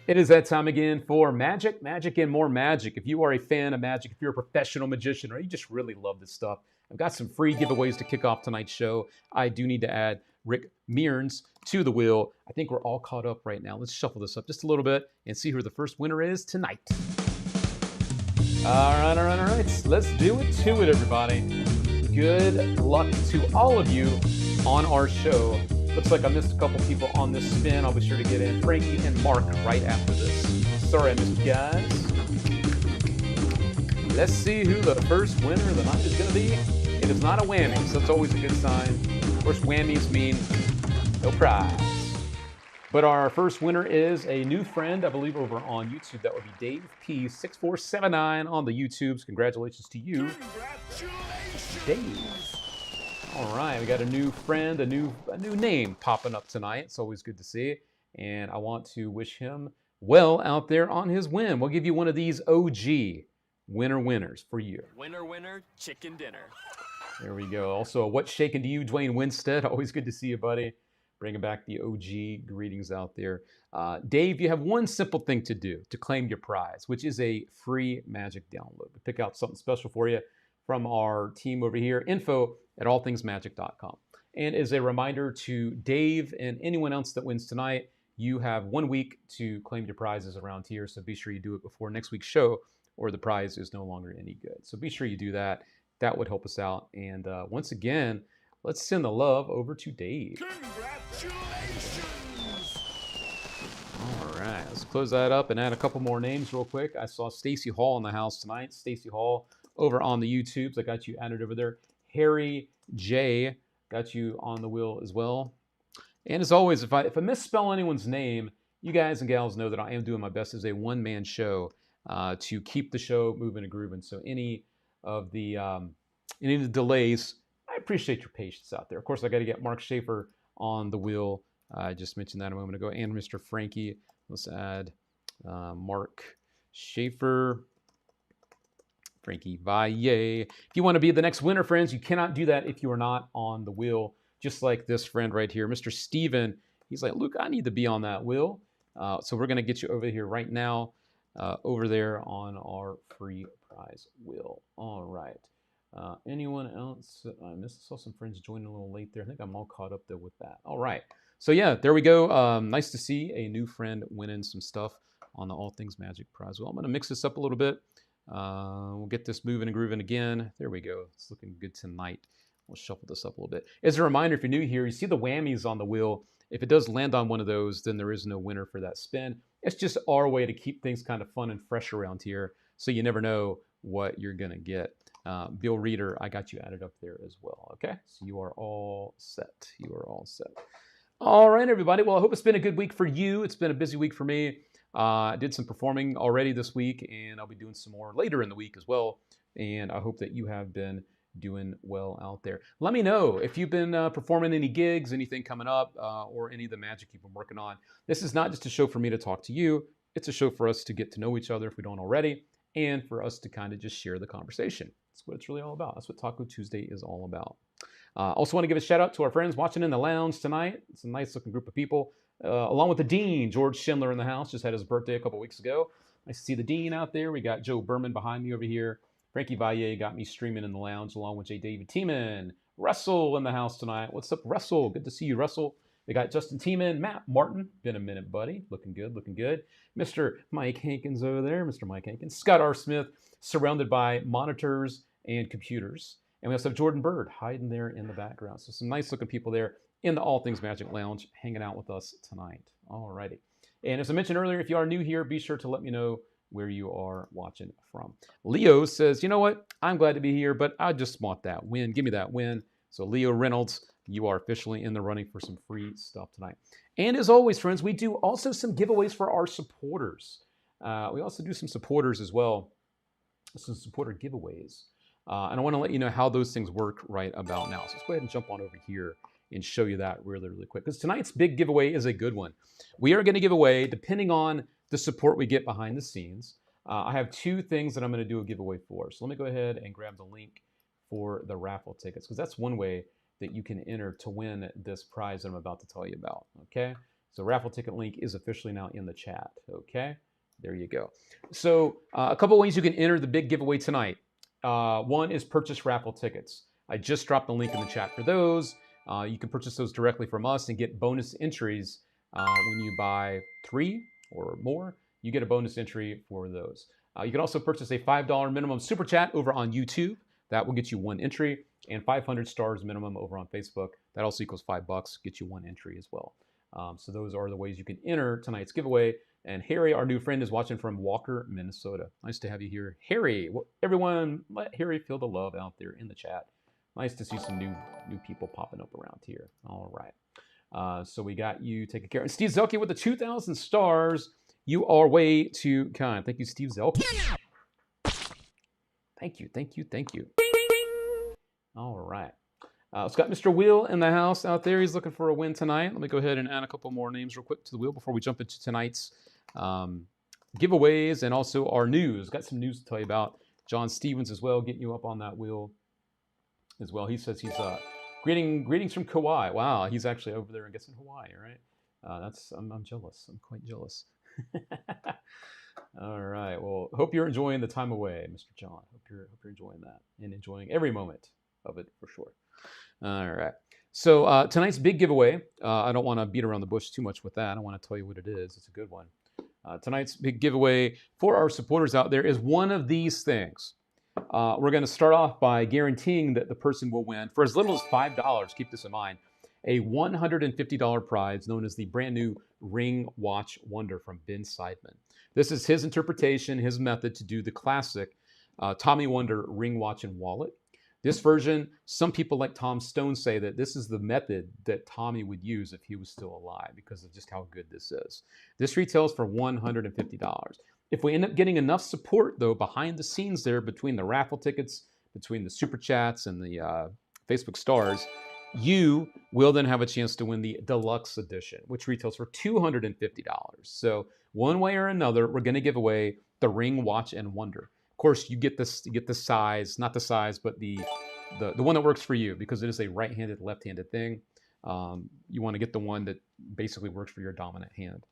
It is that time again for magic, magic, and more magic. If you are a fan of magic, if you're a professional magician, or you just really love this stuff, I've got some free giveaways to kick off tonight's show. I do need to add Rick Mearns to the wheel. I think we're all caught up right now. Let's shuffle this up just a little bit and see who the first winner is tonight. All right. Let's do it to it, everybody. Good luck to all of you on our show. Looks like I missed a couple people on this spin. I'll be sure to get in Frankie and Mark right after this. Sorry I missed you guys. Let's see who the first winner of the night is going to be. It is not a whammy, so that's always a good sign. Of course, whammies mean no prize. But our first winner is a new friend, I believe, over on YouTube. That would be Dave P6479 on the YouTubes. Congratulations to you, Dave. All right, we got a new friend, a new name popping up tonight. It's always good to see. And I want to wish him well out there on his win. We'll give you one of these OG winners for you. Winner, chicken dinner. There we go. Also, what's shaking to you, Dwayne Winstead? Always good to see you, buddy. Bringing back the OG greetings out there. Dave, you have one simple thing to do to claim your prize, which is a free magic download. We pick out something special for you from our team over here, info@allthingsmagic.com. And as a reminder to Dave and anyone else that wins tonight, you have 1 week to claim your prizes around here, so be sure you do it before next week's show or the prize is no longer any good. So be sure you do that. That would help us out. And once again, let's send the love over to Dave. Congratulations! All right, let's close that up and add a couple more names real quick. I saw Stacy Hall in the house tonight. Stacy Hall over on the YouTubes. I got you added over there. Harry J got you on the wheel as well. And as always, if I misspell anyone's name, you guys and gals know that I am doing my best as a one-man show to keep the show moving and grooving. So any of the delays, I appreciate your patience out there. Of course, I got to get Mark Schaefer on the wheel. I just mentioned that a moment ago. And Mr. Frankie. Let's add Mark Schaefer. Frankie Valle. If you want to be the next winner, friends, you cannot do that if you are not on the wheel. Just like this friend right here, Mr. Steven. He's like, Luke, I need to be on that wheel. So we're going to get you over here right now, over there on our free prize wheel. All right. Anyone else? I saw some friends joining a little late there. I think I'm all caught up there with that. All right. So yeah, there we go. Nice to see a new friend winning some stuff on the All Things Magic prize wheel. I'm going to mix this up a little bit. We'll get this moving and grooving again. There we go. It's looking good tonight. We'll shuffle this up a little bit. As a reminder, if you're new here, you see the whammies on the wheel. If it does land on one of those, then there is no winner for that spin. It's just our way to keep things kind of fun and fresh around here, so you never know what you're going to get. Bill Reader, I got you added up there as well. Okay, so you are all set. You are all set. All right, everybody. Well, I hope it's been a good week for you. It's been a busy week for me. I did some performing already this week, and I'll be doing some more later in the week as well. And I hope that you have been doing well out there. Let me know if you've been performing any gigs, anything coming up, or any of the magic you've been working on. This is not just a show for me to talk to you. It's a show for us to get to know each other if we don't already, and for us to kind of just share the conversation. That's what it's really all about. That's what Taco Tuesday is all about. Also want to give a shout out to our friends watching in the lounge tonight. It's a nice looking group of people. Along with the Dean, George Schindler in the house, just had his birthday a couple weeks ago. Nice to see the Dean out there. We got Joe Berman behind me over here. Frankie Valle got me streaming in the lounge along with J. David Tiemann. Russell in the house tonight. What's up, Russell? Good to see you, Russell. We got Justin Tiemann, Matt Martin. Been a minute, buddy. Looking good, looking good. Mr. Mike Hankins over there. Mr. Mike Hankins. Scott R. Smith, surrounded by monitors and computers. And we also have Jordan Bird hiding there in the background. So some nice looking people there in the All Things Magic Lounge hanging out with us tonight. All righty. And as I mentioned earlier, if you are new here, be sure to let me know where you are watching from. Leo says, you know what? I'm glad to be here, but I just want that win. Give me that win. So Leo Reynolds, you are officially in the running for some free stuff tonight. And as always, friends, we do also some giveaways for our supporters. We also do some supporters as well. Some supporter giveaways. And I want to let you know how those things work right about now. So let's go ahead and jump on over here and show you that really, really quick. Because tonight's big giveaway is a good one. We are going to give away, depending on the support we get behind the scenes, I have two things that I'm going to do a giveaway for. So let me go ahead and grab the link for the raffle tickets, because that's one way that you can enter to win this prize that I'm about to tell you about. Okay, So raffle ticket link is officially now in the chat. Okay, there you go. So a couple ways you can enter the big giveaway tonight. One is purchase raffle tickets. I just dropped the link in the chat for those. You can purchase those directly from us and get bonus entries when you buy 3 or more. You get a bonus entry for those. You can also purchase a $5 minimum super chat over on YouTube. That will get you 1 entry, and 500 stars minimum over on Facebook. That also equals $5, get you 1 entry as well. So those are the ways you can enter tonight's giveaway. And Harry, our new friend, is watching from Walker, Minnesota. Nice to have you here. Harry, everyone, let Harry feel the love out there in the chat. Nice to see some new people popping up around here. All right. So we got you taken care of. Steve Zelke with the 2,000 stars. You are way too kind. Thank you, Steve Zelke. Thank you, thank you, thank you. All right. It's got Mr. Will in the house out there. He's looking for a win tonight. Let me go ahead and add a couple more names real quick to the wheel before we jump into tonight's giveaways and also our news. Got some news to tell you about. John Stevens as well, getting you up on that wheel as well. He says he's greetings from Kauai. Wow, he's actually over there, I guess, in Hawaii, right? I'm jealous. I'm quite jealous. All right. Well, hope you're enjoying the time away, Mr. John. Hope you're enjoying that and enjoying every moment of it for sure. All right. So tonight's big giveaway, I don't want to beat around the bush too much with that. I want to tell you what it is. It's a good one. Tonight's big giveaway for our supporters out there is one of these things. We're going to start off by guaranteeing that the person will win for as little as $5. Keep this in mind. A $150 prize known as the brand new Ring Watch Wonder from Ben Seidman. This is his interpretation, his method to do the classic Tommy Wonder ring watch and wallet. This version, some people like Tom Stone say that this is the method that Tommy would use if he was still alive because of just how good this is. This retails for $150. If we end up getting enough support, though, behind the scenes there between the raffle tickets, between the super chats and the Facebook stars, you will then have a chance to win the deluxe edition, which retails for $250. So one way or another, we're going to give away the Ring Watch and Wonder. Of course, you get this. You get the size, not the size, but the one that works for you because it is a right-handed, left-handed thing. You want to get the one that basically works for your dominant hand.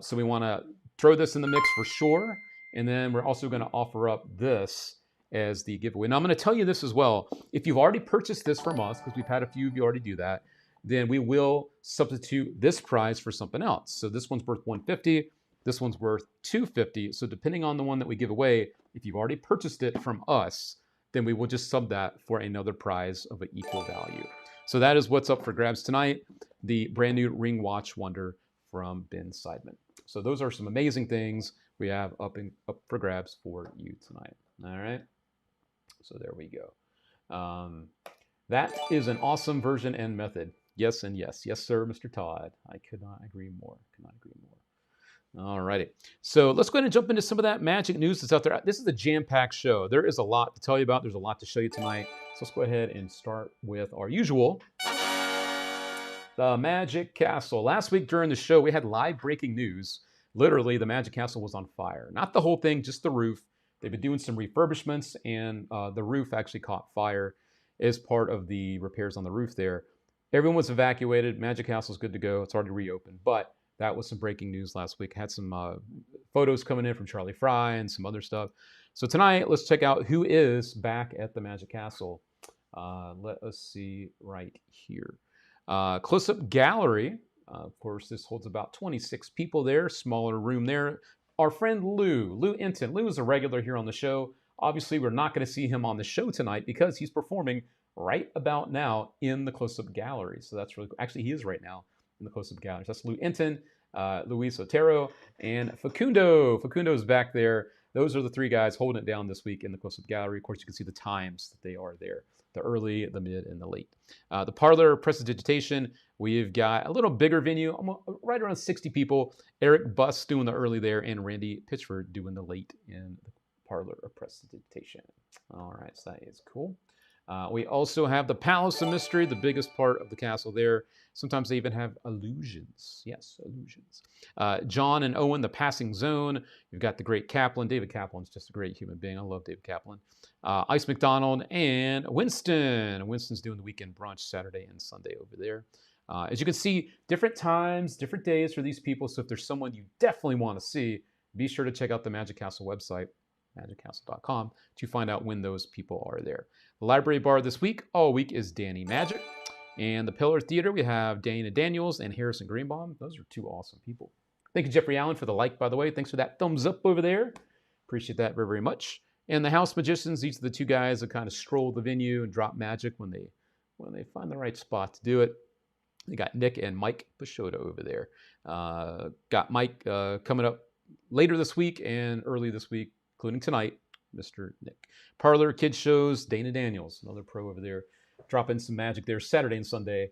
So we want to throw this in the mix for sure, and then we're also going to offer up this as the giveaway. Now I'm going to tell you this as well. If you've already purchased this from us, because we've had a few of you already do that, then we will substitute this prize for something else. So this one's worth $150. This one's worth $250. So depending on the one that we give away, if you've already purchased it from us, then we will just sub that for another prize of an equal value. So that is what's up for grabs tonight, the brand new Ring Watch Wonder from Ben Seidman. So those are some amazing things we have up for grabs for you tonight. All right. So there we go. That is an awesome version and method. Yes and yes. Yes, sir, Mr. Todd. I could not agree more. Could not agree more. All righty. So let's go ahead and jump into some of that magic news that's out there. This is a jam-packed show. There is a lot to tell you about. There's a lot to show you tonight. So let's go ahead and start with our usual, the Magic Castle. Last week during the show, we had live breaking news. Literally, the Magic Castle was on fire. Not the whole thing, just the roof. They've been doing some refurbishments, and the roof actually caught fire as part of the repairs on the roof there. Everyone was evacuated. Magic Castle's good to go. It's already reopened. But that was some breaking news last week. Had some photos coming in from Charlie Fry and some other stuff. So tonight, let's check out who is back at the Magic Castle. Let us see right here. Close-up gallery. Of course, this holds about 26 people there. Smaller room there. Our friend Lou Enton. Lou is a regular here on the show. Obviously, we're not going to see him on the show tonight because he's performing right about now in the close-up gallery. So that's really cool. Actually, he is right now in the close-up gallery. So that's Lou Enton, Luis Otero, and Facundo. Facundo's back there. Those are the three guys holding it down this week in the close-up gallery. Of course, you can see the times that they are there. The early, the mid, and the late. The parlor prestidigitation, we've got a little bigger venue, right around 60 people. Eric Buss doing the early there, and Randy Pitchford doing the late in the parlor of prestidigitation. All right, so that is cool. We also have the Palace of Mystery, the biggest part of the castle there. Sometimes they even have illusions. Yes, illusions. John and Owen, the Passing Zone. You've got the great Kaplan. David Kaplan's just a great human being. I love David Kaplan. Ice McDonald and Winston. Winston's doing the weekend brunch Saturday and Sunday over there. As you can see, different times, different days for these people. So if there's someone you definitely want to see, be sure to check out the Magic Castle website, magiccastle.com, to find out when those people are there. The library bar this week, all week, is Danny Magic. And the Pillar Theater, we have Dana Daniels and Harrison Greenbaum. Those are two awesome people. Thank you, Jeffrey Allen, for the like, by the way. Thanks for that thumbs up over there. Appreciate that very, very much. And the House Magicians, these are the two guys that kind of stroll the venue and drop magic when they find the right spot to do it. They got Nick and Mike Pashota over there. Got Mike coming up later this week and early this week, including tonight, Mr. Nick. Parlor Kids Shows, Dana Daniels, another pro over there. Drop in some magic there Saturday and Sunday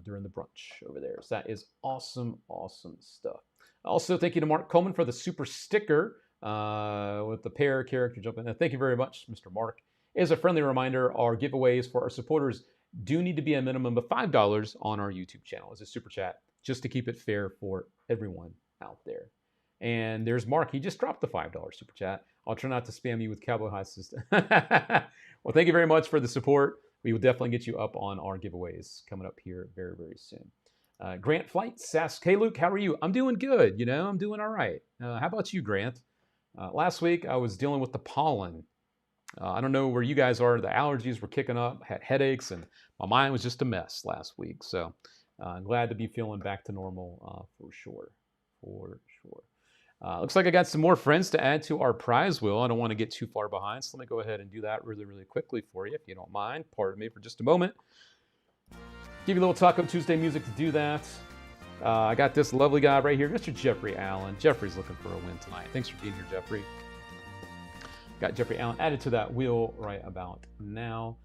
during the brunch over there. So that is awesome, awesome stuff. Also, thank you to Mark Coleman for the super sticker with the pair character jumping in. Thank you very much, Mr. Mark. As a friendly reminder, our giveaways for our supporters do need to be a minimum of $5 on our YouTube channel as a super chat, just to keep it fair for everyone out there. And there's Mark. He just dropped the $5 super chat. I'll try not to spam you with Cowboy High System. Well, thank you very much for the support. We will definitely get you up on our giveaways coming up here very, very soon. Grant Flight asks, hey, Luke, how are you? I'm doing good. I'm doing all right. How about you, Grant? Last week, I was dealing with the pollen. I don't know where you guys are. The allergies were kicking up, had headaches, and my mind was just a mess last week. So I'm glad to be feeling back to normal for sure. For sure. Looks like I got some more friends to add to our prize wheel. I don't want to get too far behind, so let me go ahead and do that really, really quickly for you, if you don't mind. Pardon me for just a moment. Give you a little Taco Tuesday music to do that. I got this lovely guy right here, Mr. Jeffrey Allen. Jeffrey's looking for a win tonight. Thanks for being here, Jeffrey. Got Jeffrey Allen added to that wheel right about now.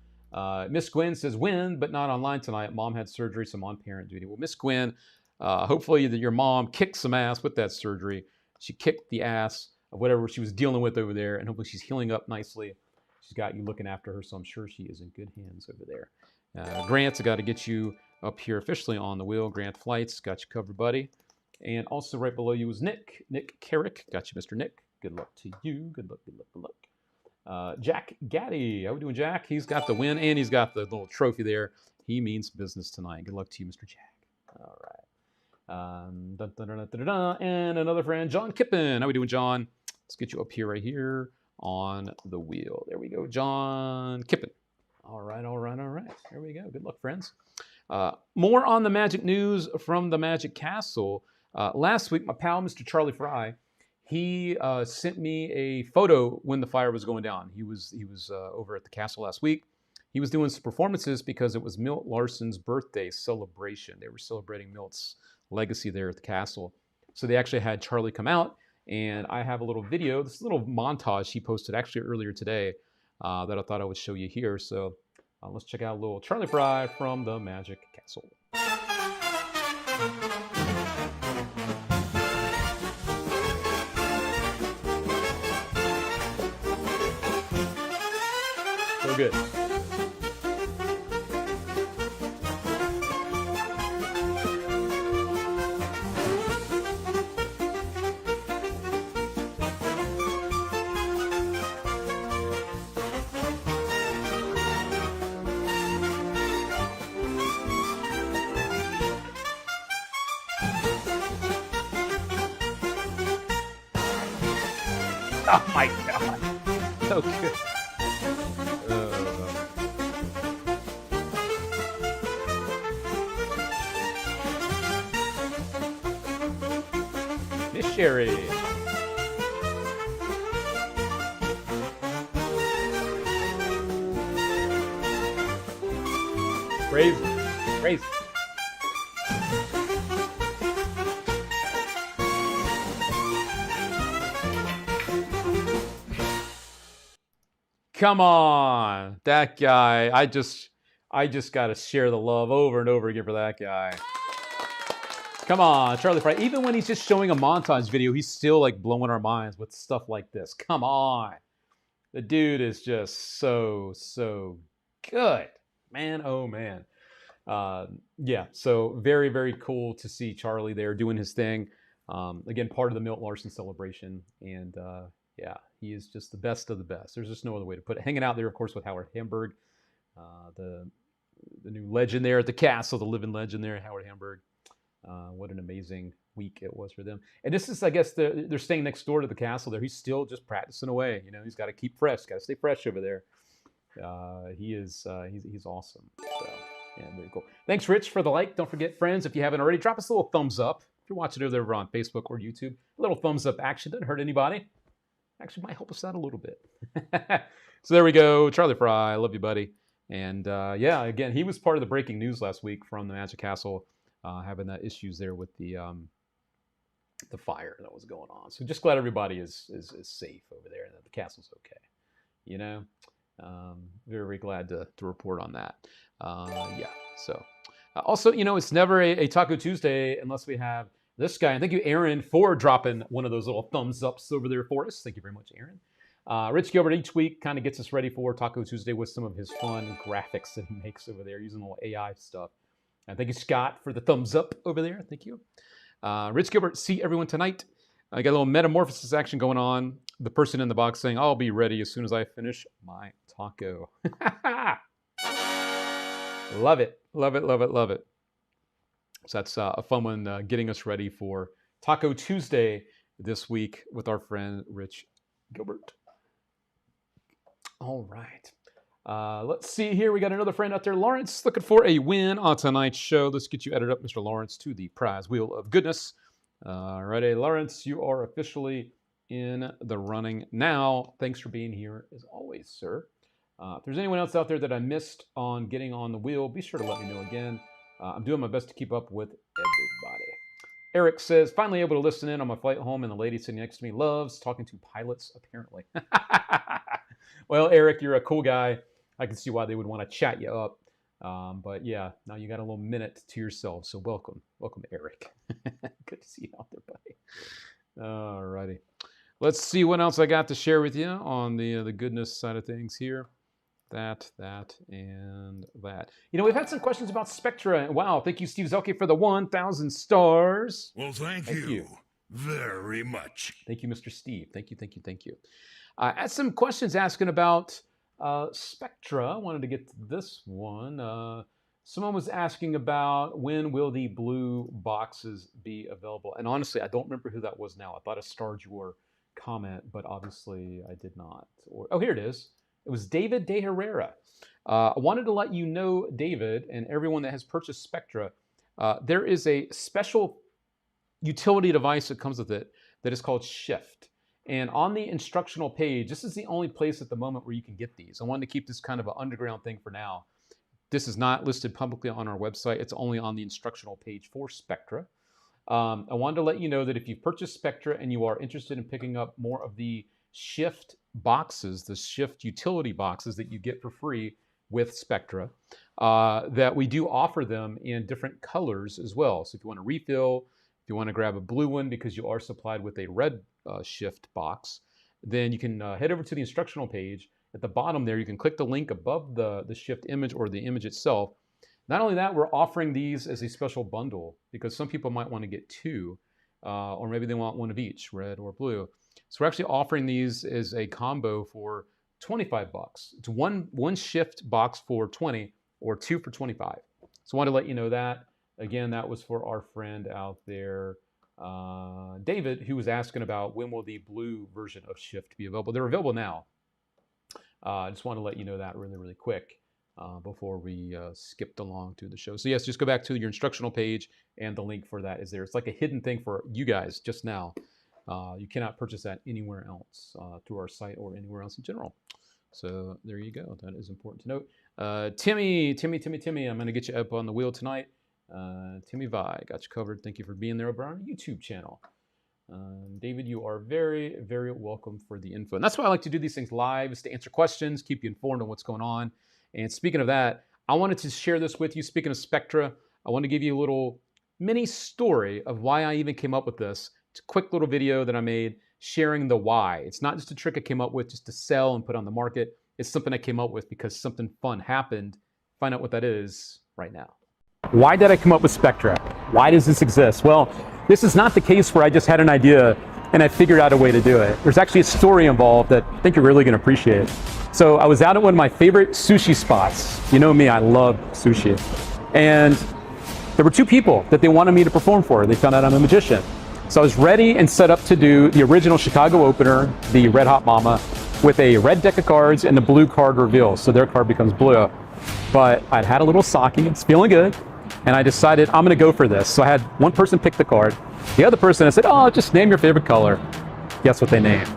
Miss Gwen says, win, but not online tonight. Mom had surgery, so I'm on parent duty. Well, Miss Gwen, hopefully your mom kicked some ass with that surgery. She kicked the ass of whatever she was dealing with over there, and hopefully she's healing up nicely. She's got you looking after her, so I'm sure she is in good hands over there. Grant's got to get you up here officially on the wheel. Grant Flights, got you covered, buddy. And also right below you is Nick. Nick Carrick, got you, Mr. Nick. Good luck to you. Good luck, good luck, good luck. Jack Gaddy, how we doing, Jack? He's got the win, and he's got the little trophy there. He means business tonight. Good luck to you, Mr. Jack. All right. And another friend, John Kippen. How we doing, John? Let's get you up here right here on the wheel. There we go, John Kippen. All right, all right, all right. There we go. Good luck, friends. More on the Magic news from the Magic Castle. Last week, my pal, Mr. Charlie Fry, he sent me a photo when the fire was going down. He was over at the castle last week. He was doing some performances because it was Milt Larson's birthday celebration. They were celebrating Milt's legacy there at the castle. So they actually had Charlie come out, and I have a little video, this little montage he posted actually earlier today that I thought I would show you here. So let's check out a little Charlie Fry from the Magic Castle. So good. Oh my God. So good. Miss Sherry. Crazy. Crazy. Come on, that guy. I just got to share the love over and over again for that guy. Come on, Charlie Fry. Even when he's just showing a montage video, he's still like blowing our minds with stuff like this. Come on. The dude is just so good. Man, oh man. Yeah, so very, very cool to see Charlie there doing his thing. Again, part of the Milt Larson celebration. And yeah, he is just the best of the best. There's just no other way to put it. Hanging out there, of course, with Howard Hamburg, the new legend there at the castle, the living legend there, Howard Hamburg. What an amazing week it was for them. And this is, I guess, they're staying next door to the castle there. He's still just practicing away. You know, he's got to keep fresh, got to stay fresh over there. He's awesome. So, yeah, very cool. Thanks, Rich, for the like. Don't forget, friends, if you haven't already, drop us a little thumbs up. If you're watching it over on Facebook or YouTube, a little thumbs up action doesn't hurt anybody. Actually, might help us out a little bit. So there we go. Charlie Fry, I love you, buddy. And yeah, again, he was part of the breaking news last week from the Magic Castle, having issues there with the fire that was going on. So just glad everybody is safe over there and that the castle's okay. You know, very, very glad to report on that. Yeah. So also, you know, it's never a Taco Tuesday unless we have this guy. And thank you, Aaron, for dropping one of those little thumbs ups over there for us. Thank you very much, Aaron. Rich Gilbert each week kind of gets us ready for Taco Tuesday with some of his fun graphics that he makes over there using a little AI stuff. And thank you, Scott, for the thumbs up over there. Thank you. Rich Gilbert, see everyone tonight. I got a little metamorphosis action going on. The person in the box saying, I'll be ready as soon as I finish my taco. Love it. Love it, love it, love it. So that's a fun one getting us ready for Taco Tuesday this week with our friend Rich Gilbert. All right. Let's see here. We got another friend out there, Lawrence, looking for a win on tonight's show. Let's get you added up, Mr. Lawrence, to the prize wheel of goodness. All righty, Lawrence, you are officially in the running now. Thanks for being here as always, sir. If there's anyone else out there that I missed on getting on the wheel, be sure to let me know again. I'm doing my best to keep up with everybody. Eric says, finally able to listen in on my flight home, and the lady sitting next to me loves talking to pilots, apparently. Well, Eric, you're a cool guy. I can see why they would want to chat you up. But yeah, now you got a little minute to yourself, so welcome. Welcome, Eric. Good to see you out there, buddy. All righty. Let's see what else I got to share with you on the goodness side of things here. That, and that. You know, we've had some questions about Spectra. Wow, thank you, Steve Zelke, for the 1,000 stars. Well, thank you very much. Thank you, Mr. Steve. Thank you. I had some questions asking about Spectra. I wanted to get to this one. Someone was asking about when will the blue boxes be available. And honestly, I don't remember who that was now. I thought I starred your comment, but obviously I did not. Oh, here it is. It was David De Herrera. I wanted to let you know, David, and everyone that has purchased Spectra, there is a special utility device that comes with it that is called Shift. And on the instructional page, this is the only place at the moment where you can get these. I wanted to keep this kind of an underground thing for now. This is not listed publicly on our website. It's only on the instructional page for Spectra. I wanted to let you know that if you've purchased Spectra and you are interested in picking up more of the Shift boxes, the Shift utility boxes that you get for free with Spectra, that we do offer them in different colors as well. So if you want to refill, if you want to grab a blue one because you are supplied with a red Shift box, then you can head over to the instructional page. At the bottom there, you can click the link above the Shift image or the image itself. Not only that, we're offering these as a special bundle because some people might want to get two, or maybe they want one of each, red or blue. So we're actually offering these as a combo for $25. It's one Shift box for 20 or two for 25. So I wanted to let you know that. Again, that was for our friend out there, David, who was asking about when will the blue version of Shift be available. They're available now. I just want to let you know that really, really quick before we skipped along to the show. So yes, just go back to your instructional page and the link for that is there. It's like a hidden thing for you guys just now. You cannot purchase that anywhere else through our site or anywhere else in general. So there you go. That is important to note. Timmy, I'm going to get you up on the wheel tonight. Timmy Vi, got you covered. Thank you for being there over on our YouTube channel. David, you are very, very welcome for the info. And that's why I like to do these things live, is to answer questions, keep you informed on what's going on. And speaking of that, I wanted to share this with you. Speaking of Spectra, I want to give you a little mini story of why I even came up with this. It's a quick little video that I made sharing the why. It's not just a trick I came up with just to sell and put on the market. It's something I came up with because something fun happened. Find out what that is right now. Why did I come up with Spectra? Why does this exist? Well, this is not the case where I just had an idea and I figured out a way to do it. There's actually a story involved that I think you're really going to appreciate. So I was out at one of my favorite sushi spots. You know me, I love sushi. And there were two people that they wanted me to perform for. They found out I'm a magician. So I was ready and set up to do the original Chicago opener, the Red Hot Mama, with a red deck of cards and the blue card reveal. So their card becomes blue. But I'd had a little sake, it's feeling good, and I decided I'm gonna go for this. So I had one person pick the card. The other person, I said, oh, just name your favorite color. Guess what they named?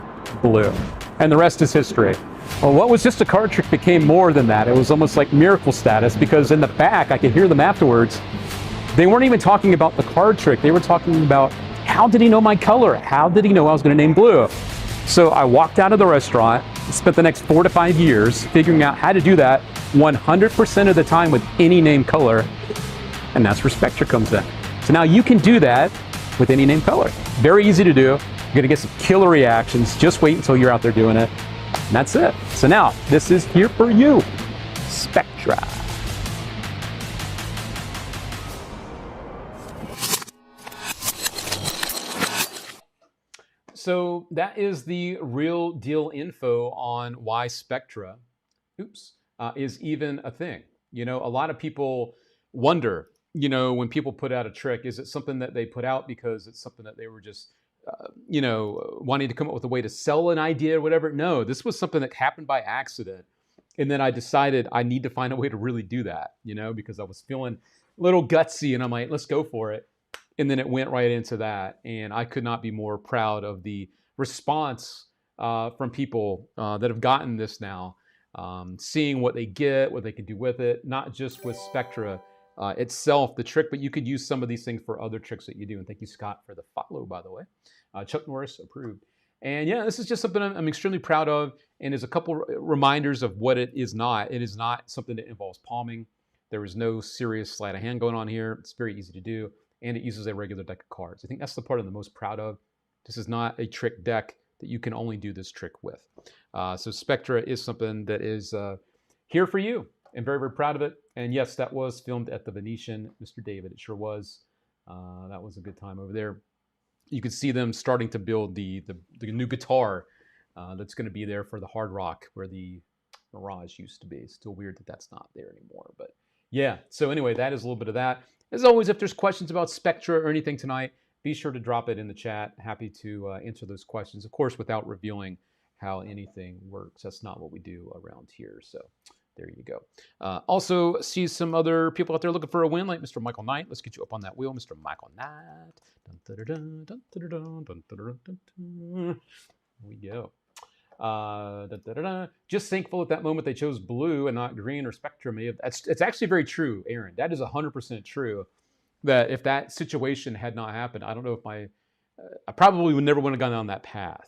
Blue. And the rest is history. Well, what was just a card trick became more than that. It was almost like miracle status, because in the back, I could hear them afterwards. They weren't even talking about the card trick. They were talking about, how did he know my color? How did he know I was gonna name blue? So I walked out of the restaurant, spent the next 4 to 5 years figuring out how to do that 100% of the time with any name color, and that's where Spectra comes in. So now you can do that with any name color. Very easy to do. You're gonna get some killer reactions. Just wait until you're out there doing it. And that's it. So now, this is here for you, Spectra. So that is the real deal info on why Spectra, is even a thing. You know, a lot of people wonder, you know, when people put out a trick, is it something that they put out because it's something that they were just, you know, wanting to come up with a way to sell an idea or whatever? No, this was something that happened by accident. And then I decided I need to find a way to really do that, you know, because I was feeling a little gutsy and I'm like, let's go for it. And then it went right into that. And I could not be more proud of the response from people that have gotten this now, seeing what they get, what they can do with it, not just with Spectra itself, the trick, but you could use some of these things for other tricks that you do. And thank you, Scott, for the follow, by the way. Chuck Norris approved. And yeah, this is just something I'm extremely proud of. And there's a couple reminders of what it is not. It is not something that involves palming. There is no serious sleight of hand going on here. It's very easy to do. And it uses a regular deck of cards. I think that's the part I'm the most proud of. This is not a trick deck that you can only do this trick with. So Spectra is something that is here for you, and very, very proud of it. And yes, that was filmed at the Venetian, Mr. David. It sure was. That was a good time over there. You can see them starting to build the new guitar that's going to be there for the Hard Rock, where the Mirage used to be. It's still weird that that's not there anymore. But yeah, so anyway, that is a little bit of that. As always, if there's questions about Spectra or anything tonight, be sure to drop it in the chat. Happy to answer those questions, of course, without revealing how anything works. That's not what we do around here. So there you go. Also, see some other people out there looking for a win, like Mr. Michael Knight. Let's get you up on that wheel, Mr. Michael Knight. Here we go. Just thankful at that moment they chose blue and not green or Spectra. It's actually very true, Aaron. That is 100% true. That if that situation had not happened, I don't know if I probably would never have gone down that path.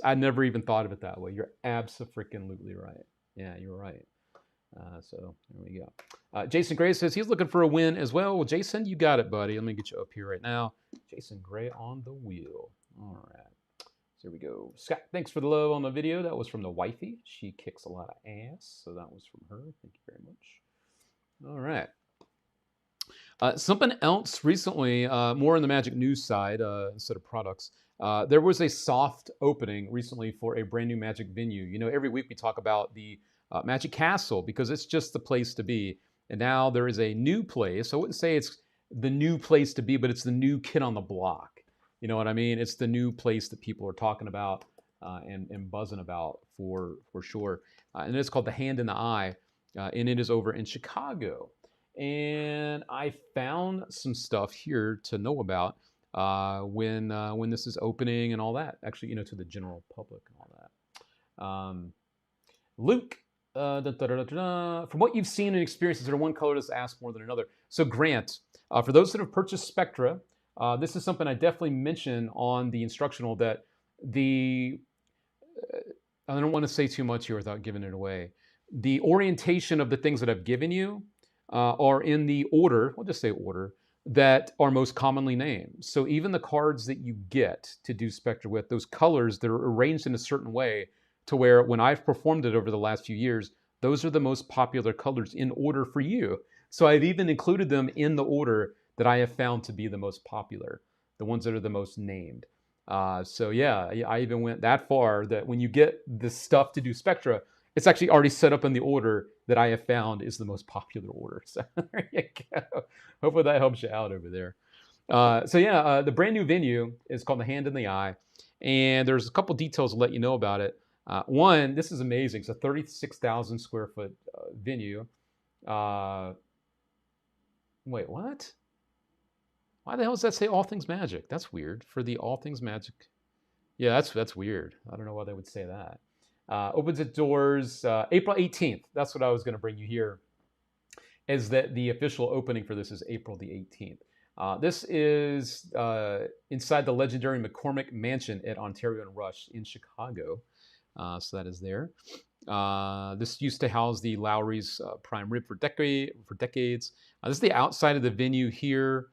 I never even thought of it that way. You're abso-freaking-lutely right. Yeah, you're right. So there we go. Jason Gray says he's looking for a win as well. Well, Jason, you got it, buddy. Let me get you up here right now. Jason Gray on the wheel. All right. So here we go. Scott, thanks for the love on the video. That was from the wifey. She kicks a lot of ass. So that was from her. Thank you very much. All right. Something else recently, more on the Magic News side instead of products. There was a soft opening recently for a brand new Magic venue. You know, every week we talk about the Magic Castle because it's just the place to be. And now there is a new place. I wouldn't say it's the new place to be, but it's the new kid on the block. You know what I mean? It's the new place that people are talking about and buzzing about for sure. And it's called the Hand in the Eye, and it is over in Chicago. And I found some stuff here to know about when this is opening and all that. Actually, you know, to the general public and all that. Luke, from what you've seen and experienced, is there one color that's asked more than another? So Grant, for those that have purchased Spectra, this is something I definitely mention on the instructional that I don't want to say too much here without giving it away. The orientation of the things that I've given you are in the order, we'll just say order, that are most commonly named. So even the cards that you get to do Spectra with, those colors that are arranged in a certain way to where when I've performed it over the last few years, those are the most popular colors in order for you. So I've even included them in the order that I have found to be the most popular, the ones that are the most named. So yeah, I even went that far that when you get the stuff to do spectra, it's actually already set up in the order that I have found is the most popular order. So there you go. Hopefully that helps you out over there. So yeah, the brand new venue is called the Hand in the Eye, and there's a couple details to let you know about it. One, this is amazing. It's a 36,000 square foot venue. Wait, what? Why the hell does that say All Things Magic? That's weird. For the All Things Magic. Yeah, that's weird. I don't know why they would say that. Opens its doors April 18th. That's what I was going to bring you here. Is that the official opening for this is April the 18th. This is inside the legendary McCormick Mansion at Ontario and Rush in Chicago. So that is there. This used to house the Lowry's prime rib for decades. This is the outside of the venue here.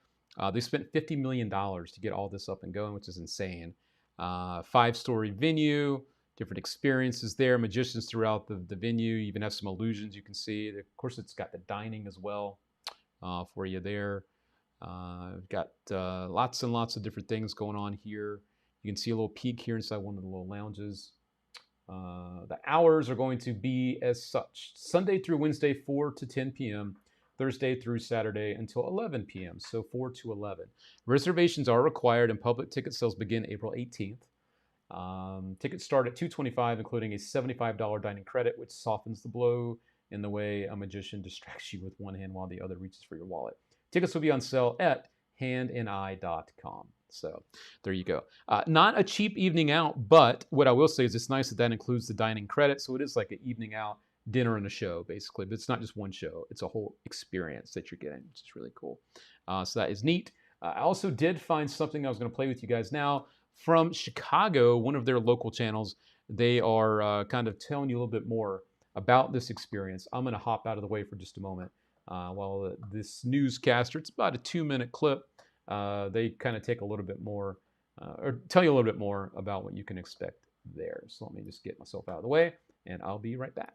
They spent $50 million to get all this up and going, which is insane. 5-story venue, different experiences there, magicians throughout the venue. You even have some illusions you can see. Of course, it's got the dining as well for you there. We've got lots and lots of different things going on here. You can see a little peek here inside one of the little lounges. The hours are going to be as such. Sunday through Wednesday, 4 to 10 p.m. Thursday through Saturday until 11 p.m., so 4 to 11. Reservations are required and public ticket sales begin April 18th. Tickets start at $225, including a $75 dining credit, which softens the blow in the way a magician distracts you with one hand while the other reaches for your wallet. Tickets will be on sale at handandeye.com. So there you go. Not a cheap evening out, but what I will say is it's nice that includes the dining credit, so it is like an evening out, dinner and a show, basically. But it's not just one show. It's a whole experience that you're getting, which is really cool. So that is neat. I also did find something I was going to play with you guys now from Chicago, one of their local channels. They are kind of telling you a little bit more about this experience. I'm going to hop out of the way for just a moment. While this newscaster, it's about a 2-minute clip, they kind of take a little bit more, or tell you a little bit more about what you can expect there. So let me just get myself out of the way, and I'll be right back.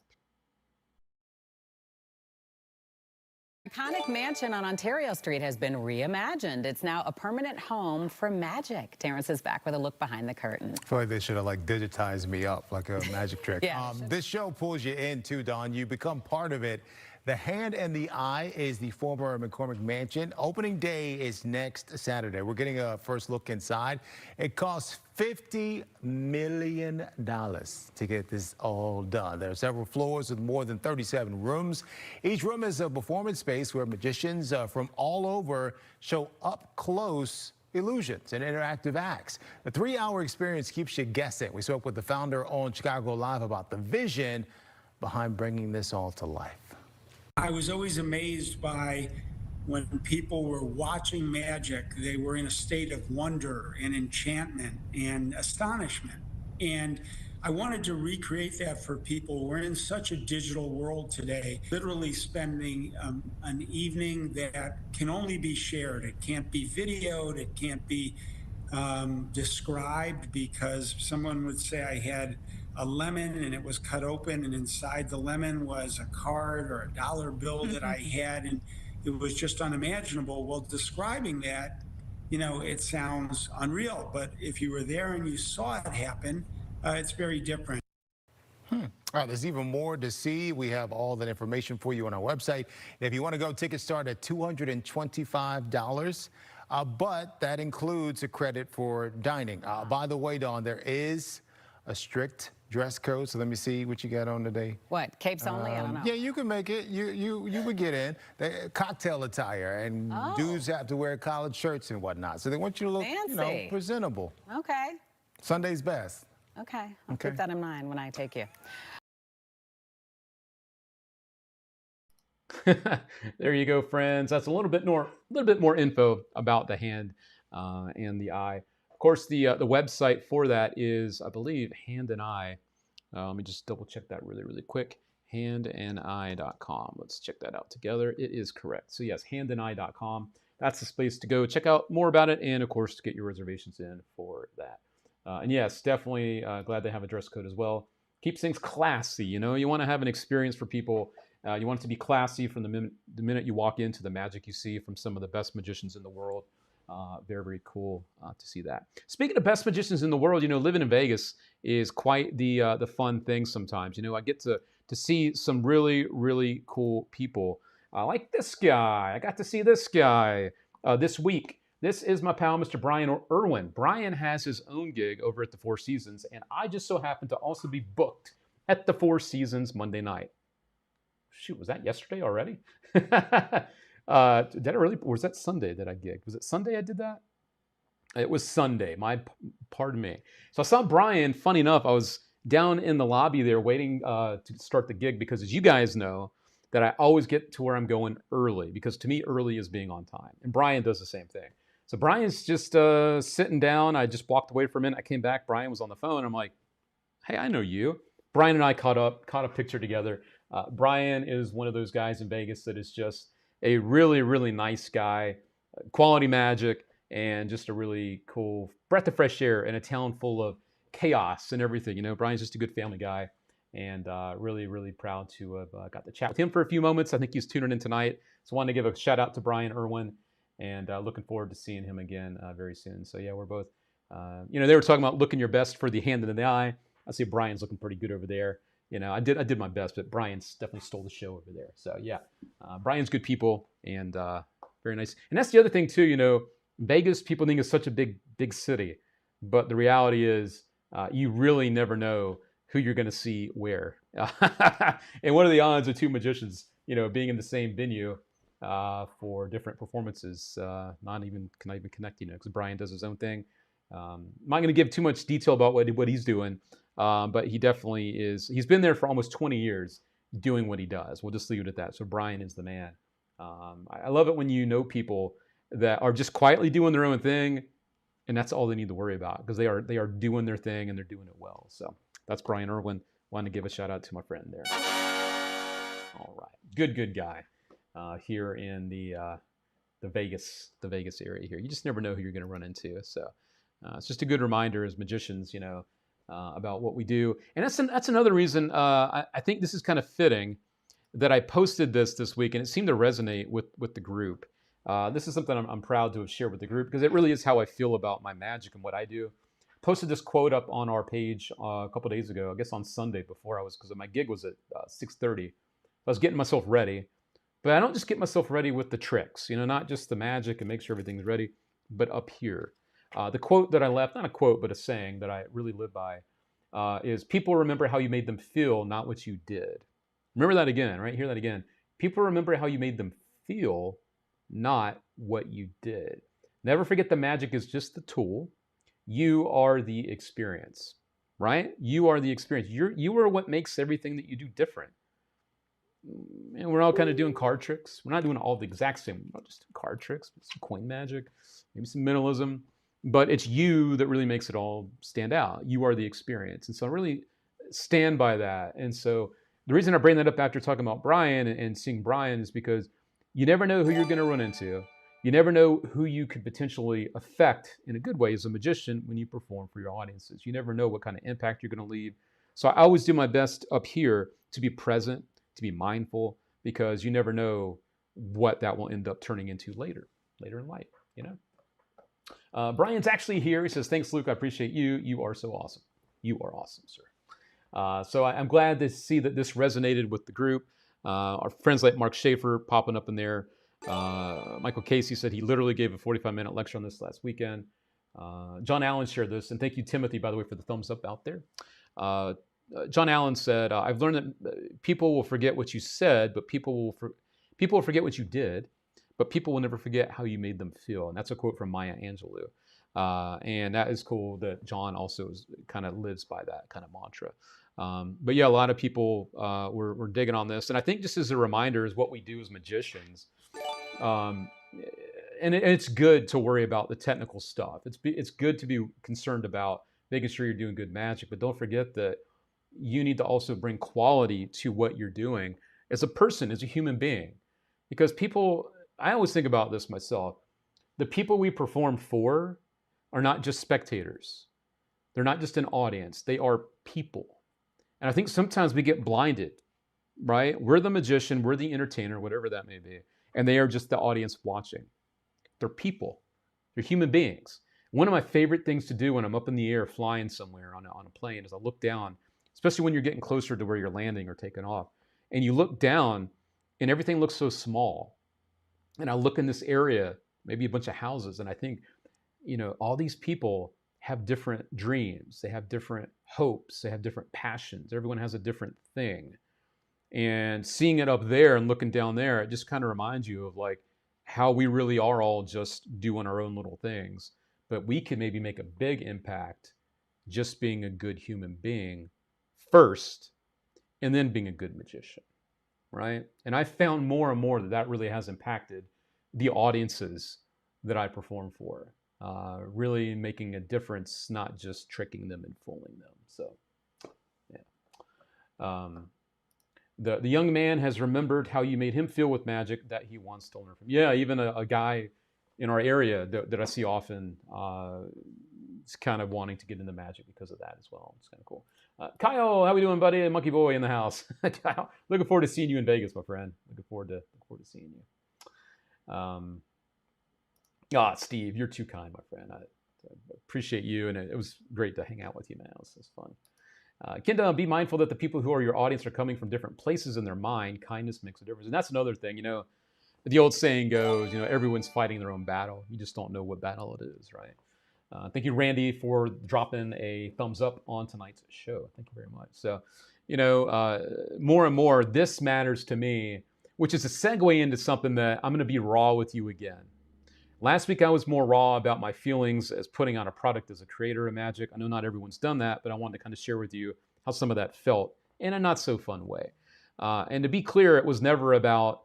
Iconic mansion on Ontario Street has been reimagined. It's now a permanent home for magic. Terrence is back with a look behind the curtain. I feel like they should have digitized me up like a magic trick. Yeah, this show pulls you in too, Don. You become part of it. The Hand and the Eye is the former McCormick Mansion. Opening day is next Saturday. We're getting a first look inside. It costs $50 million to get this all done. There are several floors with more than 37 rooms. Each room is a performance space where magicians from all over show up close illusions and interactive acts. The 3-hour experience keeps you guessing. We spoke with the founder on Chicago Live about the vision behind bringing this all to life. I was always amazed by when people were watching magic, they were in a state of wonder and enchantment and astonishment. And I wanted to recreate that for people. We're in such a digital world today, literally spending an evening that can only be shared. It can't be videoed, it can't be described, because someone would say I had a lemon and it was cut open and inside the lemon was a card or a dollar bill that I had, and it was just unimaginable. Well, describing that, it sounds unreal, but if you were there and you saw it happen, it's very different. All right, there's even more to see. We have all that information for you on our website. If you want to go, tickets start at $225, but that includes a credit for dining. By the way, Dawn, there is a strict dress code, so let me see what you got on today. What, capes only? I don't know. Yeah, you can make it. You would get in. Cocktail attire, and dudes have to wear collared shirts and whatnot. So they want you to look, presentable. Okay. Sunday's best. Okay, I'll keep that in mind when I take you. There you go, friends. That's a little bit more info about the Hand and the Eye. Of course, the website for that is, I believe, Hand and Eye. Let me just double check that really quick. handandeye.com. Let's check that out together. It is correct. So yes, handandeye.com. That's the space to go check out more about it, and of course to get your reservations in for that. And yes, definitely glad they have a dress code as well. Keeps things classy. You want to have an experience for people. You want it to be classy from the minute you walk into the magic you see from some of the best magicians in the world. Very, very cool to see that. Speaking of best magicians in the world, living in Vegas is quite the fun thing sometimes. I get to see some really, really cool people. Like this guy. I got to see this guy this week. This is my pal, Mr. Brian Irwin. Brian has his own gig over at the Four Seasons, and I just so happened to also be booked at the Four Seasons Monday night. Shoot, was that yesterday already? Did I really? Or was that Sunday that I gigged? Was it Sunday I did that? It was Sunday. Pardon me. So I saw Brian. Funny enough, I was down in the lobby there waiting to start the gig because, as you guys know, that I always get to where I'm going early because to me, early is being on time. And Brian does the same thing. So Brian's just sitting down. I just walked away for a minute. I came back. Brian was on the phone. I'm like, hey, I know you. Brian and I caught a picture together. Brian is one of those guys in Vegas that is just a really, really nice guy, quality magic, and just a really cool breath of fresh air in a town full of chaos and everything. Brian's just a good family guy, and really, really proud to have got to chat with him for a few moments. I think he's tuning in tonight. So I wanted to give a shout out to Brian Irwin, and looking forward to seeing him again very soon. So yeah, we're both, they were talking about looking your best for the hand in the eye. I see Brian's looking pretty good over there. I did my best, but Brian's definitely stole the show over there. So yeah, Brian's good people and very nice. And that's the other thing too. Vegas, people think is such a big city, but the reality is you really never know who you're going to see where. And what are the odds of two magicians, being in the same venue for different performances? Not even connect, because Brian does his own thing. I'm not going to give too much detail about what he's doing. But he definitely is. He's been there for almost 20 years doing what he does. We'll just leave it at that. So Brian is the man. I love it when you know people that are just quietly doing their own thing, and that's all they need to worry about because they are doing their thing and they're doing it well. So that's Brian Irwin. Wanted to give a shout out to my friend there. All right, good guy here in the Vegas area here. You just never know who you're going to run into. So it's just a good reminder as magicians, about what we do. And that's another reason I think this is kind of fitting that I posted this week, and it seemed to resonate with the group. This is something I'm proud to have shared with the group because it really is how I feel about my magic and what I do. Posted this quote up on our page a couple days ago, I guess on Sunday because my gig was at 6:30. I was getting myself ready, but I don't just get myself ready with the tricks, not just the magic and make sure everything's ready, but up here. The quote that I left, not a quote, but a saying that I really live by is people remember how you made them feel, not what you did. Remember that again, right? Hear that again. People remember how you made them feel, not what you did. Never forget the magic is just the tool. You are the experience, right? You are the experience. You are what makes everything that you do different. And we're all kind of doing card tricks. We're not doing all the exact same. We're not just doing card tricks, some coin magic, maybe some mentalism. But it's you that really makes it all stand out. You are the experience. And so I really stand by that. And so the reason I bring that up after talking about Brian and seeing Brian is because you never know who you're going to run into. You never know who you could potentially affect in a good way as a magician when you perform for your audiences. You never know what kind of impact you're going to leave. So I always do my best up here to be present, to be mindful, because you never know what that will end up turning into later in life, Brian's actually here. He says, thanks, Luke. I appreciate you. You are so awesome. You are awesome, sir. So I'm glad to see that this resonated with the group. Our friends like Mark Schaefer popping up in there. Michael Casey said he literally gave a 45-minute lecture on this last weekend. John Allen shared this. And thank you, Timothy, by the way, for the thumbs up out there. John Allen said, I've learned that people will forget what you said, but people will forget what you did. But people will never forget how you made them feel. And that's a quote from Maya Angelou. And that is cool that John also kind of lives by that kind of mantra. But yeah, a lot of people were digging on this. And I think just as a reminder is what we do as magicians. And it's good to worry about the technical stuff. It's good to be concerned about making sure you're doing good magic. But don't forget that you need to also bring quality to what you're doing as a person, as a human being. Because people... I always think about this myself. The people we perform for are not just spectators. They're not just an audience. They are people. And I think sometimes we get blinded, right? We're the magician, we're the entertainer, whatever that may be. And they are just the audience watching. They're people. You're human beings. One of my favorite things to do when I'm up in the air flying somewhere on a plane is I look down, especially when you're getting closer to where you're landing or taking off, and you look down and everything looks so small. And I look in this area, maybe a bunch of houses, and I think, all these people have different dreams. They have different hopes. They have different passions. Everyone has a different thing. And seeing it up there and looking down there, it just kind of reminds you of like how we really are all just doing our own little things. But we can maybe make a big impact just being a good human being first, and then being a good magician, right? And I found more and more that really has impacted the audiences that I perform for, really making a difference, not just tricking them and fooling them. So, yeah. The young man has remembered how you made him feel with magic that he wants to learn from. Yeah, even a guy in our area that I see often is kind of wanting to get into magic because of that as well. It's kind of cool. Kyle, how we doing, buddy? Monkey Boy in the house. Kyle, looking forward to seeing you in Vegas, my friend. Looking forward to seeing you. Steve, you're too kind, my friend. I appreciate you, and it was great to hang out with you, man. It was fun. Kenda, be mindful that the people who are your audience are coming from different places in their mind. Kindness makes a difference. And that's another thing, the old saying goes, everyone's fighting their own battle. You just don't know what battle it is, right? Thank you, Randy, for dropping a thumbs up on tonight's show. Thank you very much. So, more and more, this matters to me, which is a segue into something that I'm going to be raw with you again. Last week, I was more raw about my feelings as putting out a product as a creator of magic. I know not everyone's done that, but I wanted to kind of share with you how some of that felt in a not so fun way. And to be clear, it was never about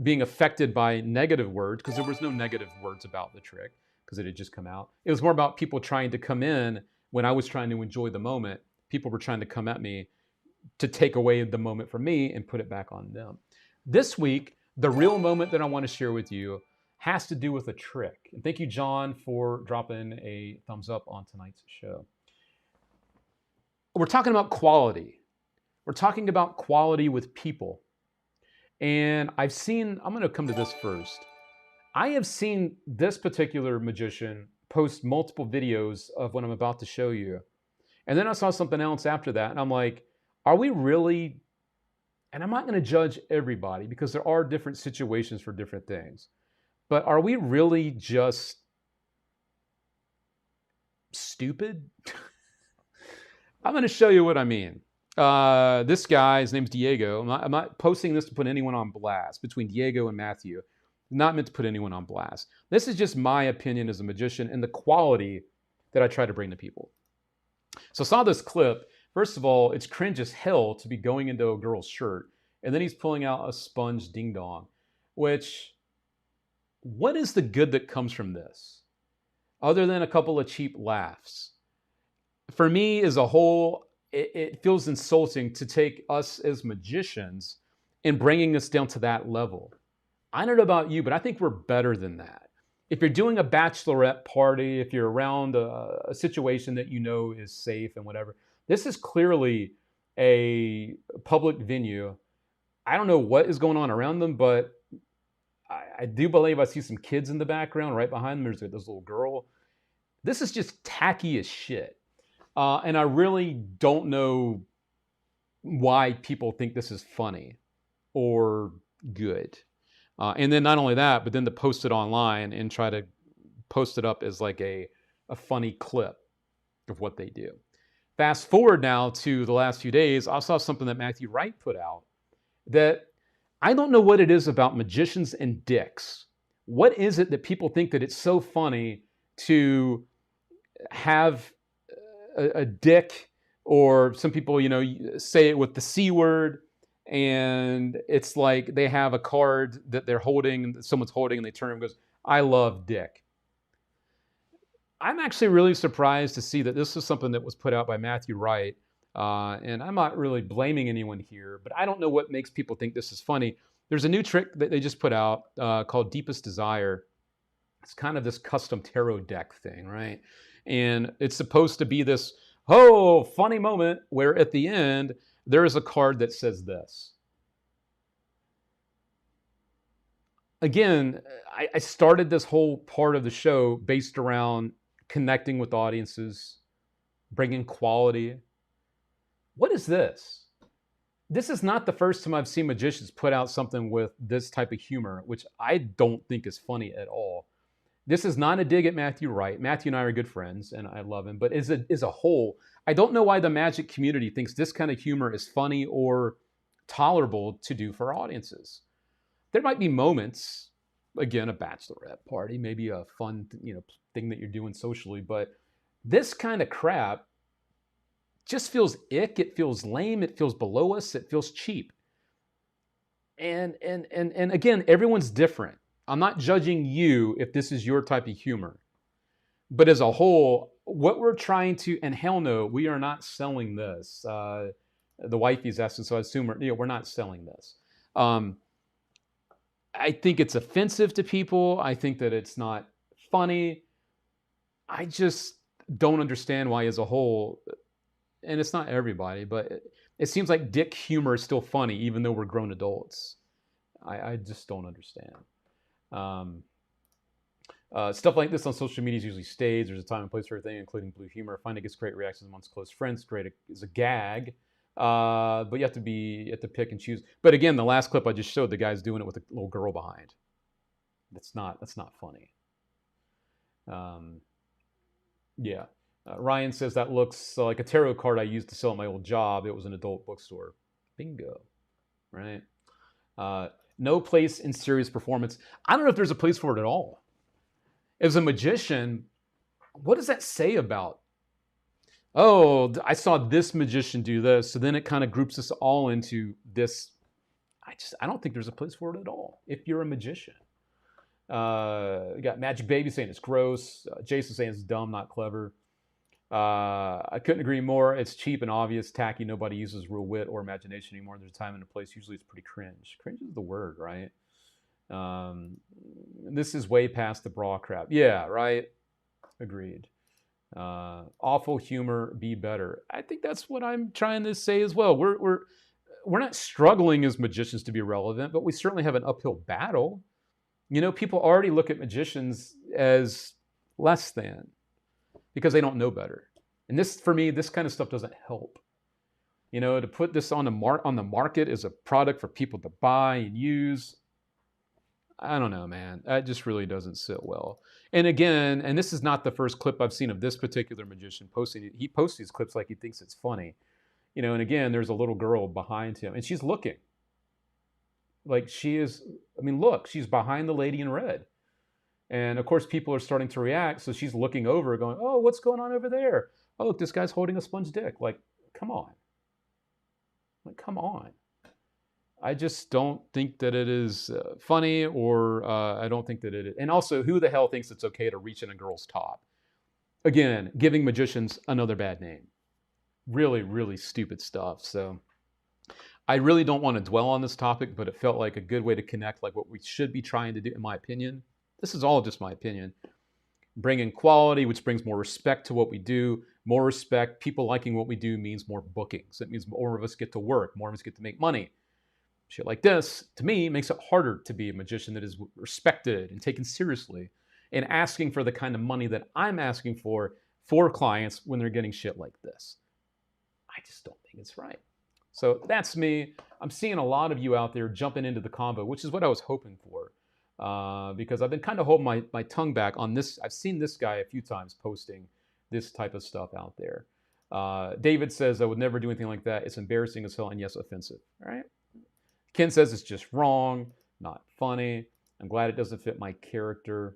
being affected by negative words, because there was no negative words about the trick, because it had just come out. It was more about people trying to come in when I was trying to enjoy the moment. People were trying to come at me to take away the moment from me and put it back on them. This week, the real moment that I want to share with you has to do with a trick. And thank you, John, for dropping a thumbs up on tonight's show. We're talking about quality. We're talking about quality with people. And I'm going to come to this first. I have seen this particular magician post multiple videos of what I'm about to show you. And then I saw something else after that. And I'm like, are we really, and I'm not going to judge everybody because there are different situations for different things. But are we really just stupid? I'm going to show you what I mean. This guy, his name's Diego. I'm not posting this to put anyone on blast. Between Diego and Matthew, not meant to put anyone on blast. This is just my opinion as a magician and the quality that I try to bring to people. So I saw this clip. First of all, it's cringe as hell to be going into a girl's shirt, and then he's pulling out a sponge ding dong, which, what is the good that comes from this? Other than a couple of cheap laughs. For me, as a whole, it feels insulting to take us as magicians and bringing us down to that level. I don't know about you, but I think we're better than that. If you're doing a bachelorette party, if you're around a situation that is safe and whatever, this is clearly a public venue. I don't know what is going on around them, but I do believe I see some kids in the background. Right behind them, there's this little girl. This is just tacky as shit. And I really don't know why people think this is funny or good. And then not only that, but then to post it online and try to post it up as like a funny clip of what they do. Fast forward now to the last few days, I saw something that Matthew Wright put out that I don't know what it is about magicians and dicks. What is it that people think that it's so funny to have a dick, or some people, say it with the C word, and it's like they have a card that they're holding, someone's holding, and they turn and goes, I love dick. I'm actually really surprised to see that this is something that was put out by Matthew Wright. And I'm not really blaming anyone here, but I don't know what makes people think this is funny. There's a new trick that they just put out called Deepest Desire. It's kind of this custom tarot deck thing, right? And it's supposed to be this, funny moment where at the end, there is a card that says this. again, I started this whole part of the show based around connecting with audiences, bringing quality. What is this? This is not the first time I've seen magicians put out something with this type of humor, which I don't think is funny at all. This is not a dig at Matthew Wright. Matthew and I are good friends, and I love him. But as a whole, I don't know why the magic community thinks this kind of humor is funny or tolerable to do for audiences. There might be moments, again, a bachelorette party, maybe a fun, thing that you're doing socially, but this kind of crap just feels ick. It feels lame. It feels below us. It feels cheap. And again, everyone's different. I'm not judging you if this is your type of humor. But as a whole, what we're trying to, and hell no, we are not selling this. The wifey's asking, so I assume we're not selling this. I think it's offensive to people. I think that it's not funny. I just don't understand why as a whole, and it's not everybody, but it seems like dick humor is still funny even though we're grown adults. I just don't understand. Stuff like this on social media is usually staged. There's a time and place for everything, including blue humor. I find it gets great reactions amongst close friends. Great is a gag, but you have to pick and choose. But again, the last clip I just showed, the guy's doing it with a little girl behind. That's not funny. Yeah. Ryan says that looks like a tarot card I used to sell at my old job. It was an adult bookstore. Bingo. Right? No place in serious performance. I don't know if there's a place for it at all. As a magician, what does that say about, oh, I saw this magician do this, so then it kind of groups us all into this. I don't think there's a place for it at all if you're a magician. You got Magic Baby saying it's gross. Jason saying it's dumb, not clever. I couldn't agree more. It's cheap and obvious, tacky. Nobody uses real wit or imagination anymore. There's a time and a place. Usually it's pretty cringe. Cringe is the word, right? This is way past the bra crap. Yeah, right? Agreed. Awful humor, be better. I think that's what I'm trying to say as well. We're not struggling as magicians to be relevant, but we certainly have an uphill battle. People already look at magicians as less than because they don't know better. And this, for me, this kind of stuff doesn't help. To put this on the market as a product for people to buy and use, I don't know, man. That just really doesn't sit well. And again, and this is not the first clip I've seen of this particular magician posting it. He posts these clips like he thinks it's funny. And again, there's a little girl behind him, and she's looking. Like she is, look, she's behind the lady in red. And of course, people are starting to react. So she's looking over going, oh, what's going on over there? Oh, look, this guy's holding a sponge dick. Like, come on. Come on. I just don't think that it is funny, or I don't think that it is. And also, who the hell thinks it's okay to reach in a girl's top? Again, giving magicians another bad name. Really, really stupid stuff. So I really don't want to dwell on this topic, but it felt like a good way to connect, like what we should be trying to do, in my opinion. This is all just my opinion. Bring in quality, which brings more respect to what we do. More respect, people liking what we do means more bookings. It means more of us get to work, more of us get to make money. Shit like this, to me, makes it harder to be a magician that is respected and taken seriously and asking for the kind of money that I'm asking for clients when they're getting shit like this. I just don't think it's right. So that's me. I'm seeing a lot of you out there jumping into the combo, which is what I was hoping for. Because I've been kind of holding my tongue back on this. I've seen this guy a few times posting this type of stuff out there. David says, I would never do anything like that. It's embarrassing as hell and yes, offensive. All right. Ken says it's just wrong, not funny. I'm glad it doesn't fit my character.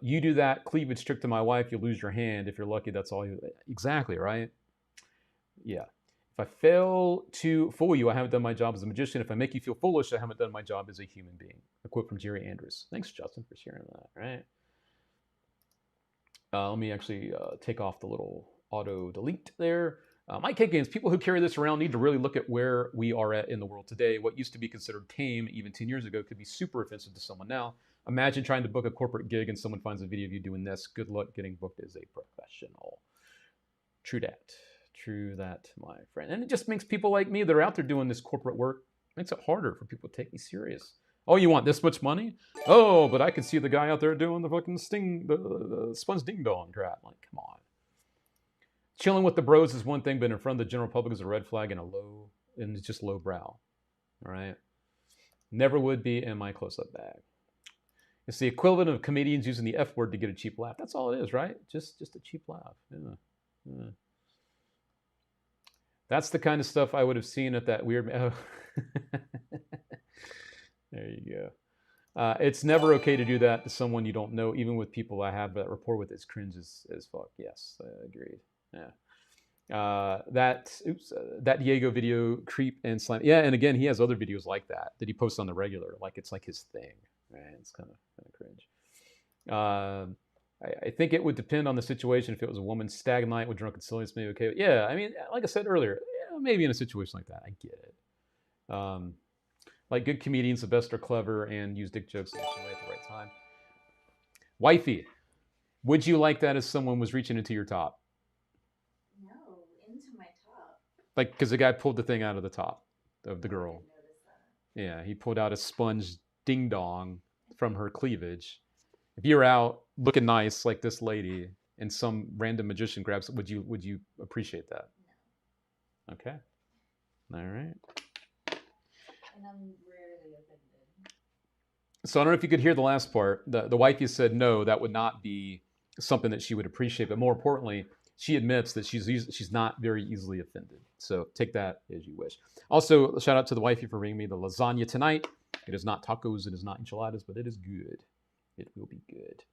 You do that cleavage trick to my wife, you'll lose your hand. If you're lucky, that's all you... Exactly, right? Yeah. If I fail to fool you, I haven't done my job as a magician. If I make you feel foolish, I haven't done my job as a human being. A quote from Jerry Andrews. Thanks, Justin, for sharing that, right? Let me actually take off the little auto delete there. Mike K. Games, people who carry this around need to really look at where we are at in the world today. What used to be considered tame even 10 years ago could be super offensive to someone now. Imagine trying to book a corporate gig and someone finds a video of you doing this. Good luck getting booked as a professional. True that. True that, my friend. And it just makes people like me that are out there doing this corporate work, makes it harder for people to take me serious. Oh, you want this much money? Oh, but I could see the guy out there doing the fucking the sponge ding dong crap. Like, come on. Chilling with the bros is one thing, but in front of the general public is a red flag and it's just low brow. All right. Never would be in my close-up bag. It's the equivalent of comedians using the F word to get a cheap laugh. That's all it is, right? Just a cheap laugh. Yeah. That's the kind of stuff I would have seen at that weird. Oh. There you go. It's never okay to do that to someone you don't know, even with people I have that rapport with. It's cringe as fuck. Yes, agreed. Yeah. That Diego video, creep and slime. Yeah, and again, he has other videos like that he posts on the regular. Like it's like his thing. Right? It's kind of cringe. I think it would depend on the situation. If it was a woman stag night with drunken silliness, maybe okay. But yeah, I mean, like I said earlier, yeah, maybe in a situation like that, I get it. Like good comedians, the best are clever and use dick jokes at the right time. Wifey, would you like that if someone was reaching into your top? No, into my top. Like, because the guy pulled the thing out of the top of the girl. I didn't notice that. Yeah, he pulled out a sponge ding dong from her cleavage. If you're out looking nice like this lady and some random magician grabs it, would you appreciate that? No. Okay. All right. And I'm rarely offended. So I don't know if you could hear the last part. The wifey said no, that would not be something that she would appreciate. But more importantly, she admits that she's not very easily offended. So take that as you wish. Also, shout out to the wifey for bringing me the lasagna tonight. It is not tacos, it is not enchiladas, but it is good. It will be good.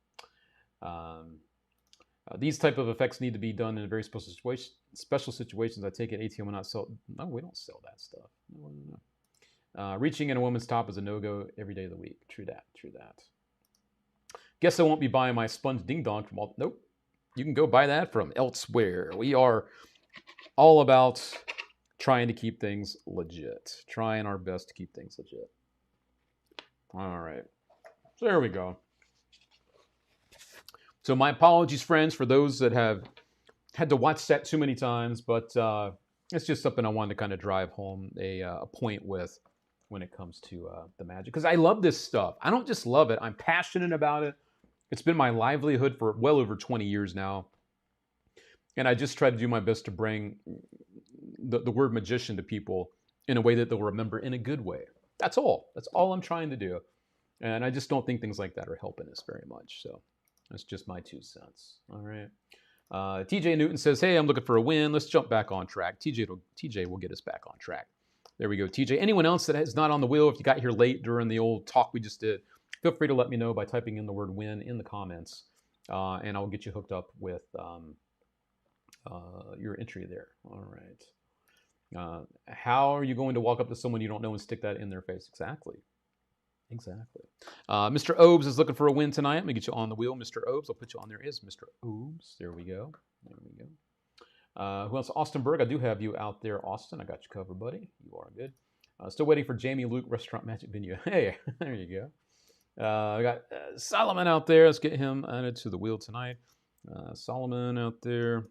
These type of effects need to be done in a very special situations. I take it ATM will not sell. No, we don't sell that stuff. No. Reaching in a woman's top is a no-go every day of the week. True that. Guess I won't be buying my sponge ding dong from all. Nope. You can go buy that from elsewhere. We are all about trying to keep things legit. Trying our best to keep things legit. All right. So there we go. So my apologies, friends, for those that have had to watch that too many times, but it's just something I wanted to kind of drive home a point with when it comes to the magic. Because I love this stuff. I don't just love it. I'm passionate about it. It's been my livelihood for well over 20 years now. And I just try to do my best to bring the word magician to people in a way that they'll remember in a good way. That's all. That's all I'm trying to do. And I just don't think things like that are helping us very much. So that's just my 2 cents. All right. TJ Newton says, hey, I'm looking for a win. Let's jump back on track. TJ will get us back on track. There we go, TJ. Anyone else that is not on the wheel, if you got here late during the old talk we just did, feel free to let me know by typing in the word win in the comments. And I'll get you hooked up with your entry there. All right. How are you going to walk up to someone you don't know and stick that in their face? Exactly. Mr. Obes is looking for a win tonight. Let me get you on the wheel, Mr. Obes. I'll put you on there. Is Mr. Obes. There we go. Who else? Austin Berg. I do have you out there, Austin. I got you covered, buddy. You are good. Still waiting for Jamie Luke Restaurant Magic Venue. Hey, there you go. I got Solomon out there. Let's get him added to the wheel tonight. Solomon out there.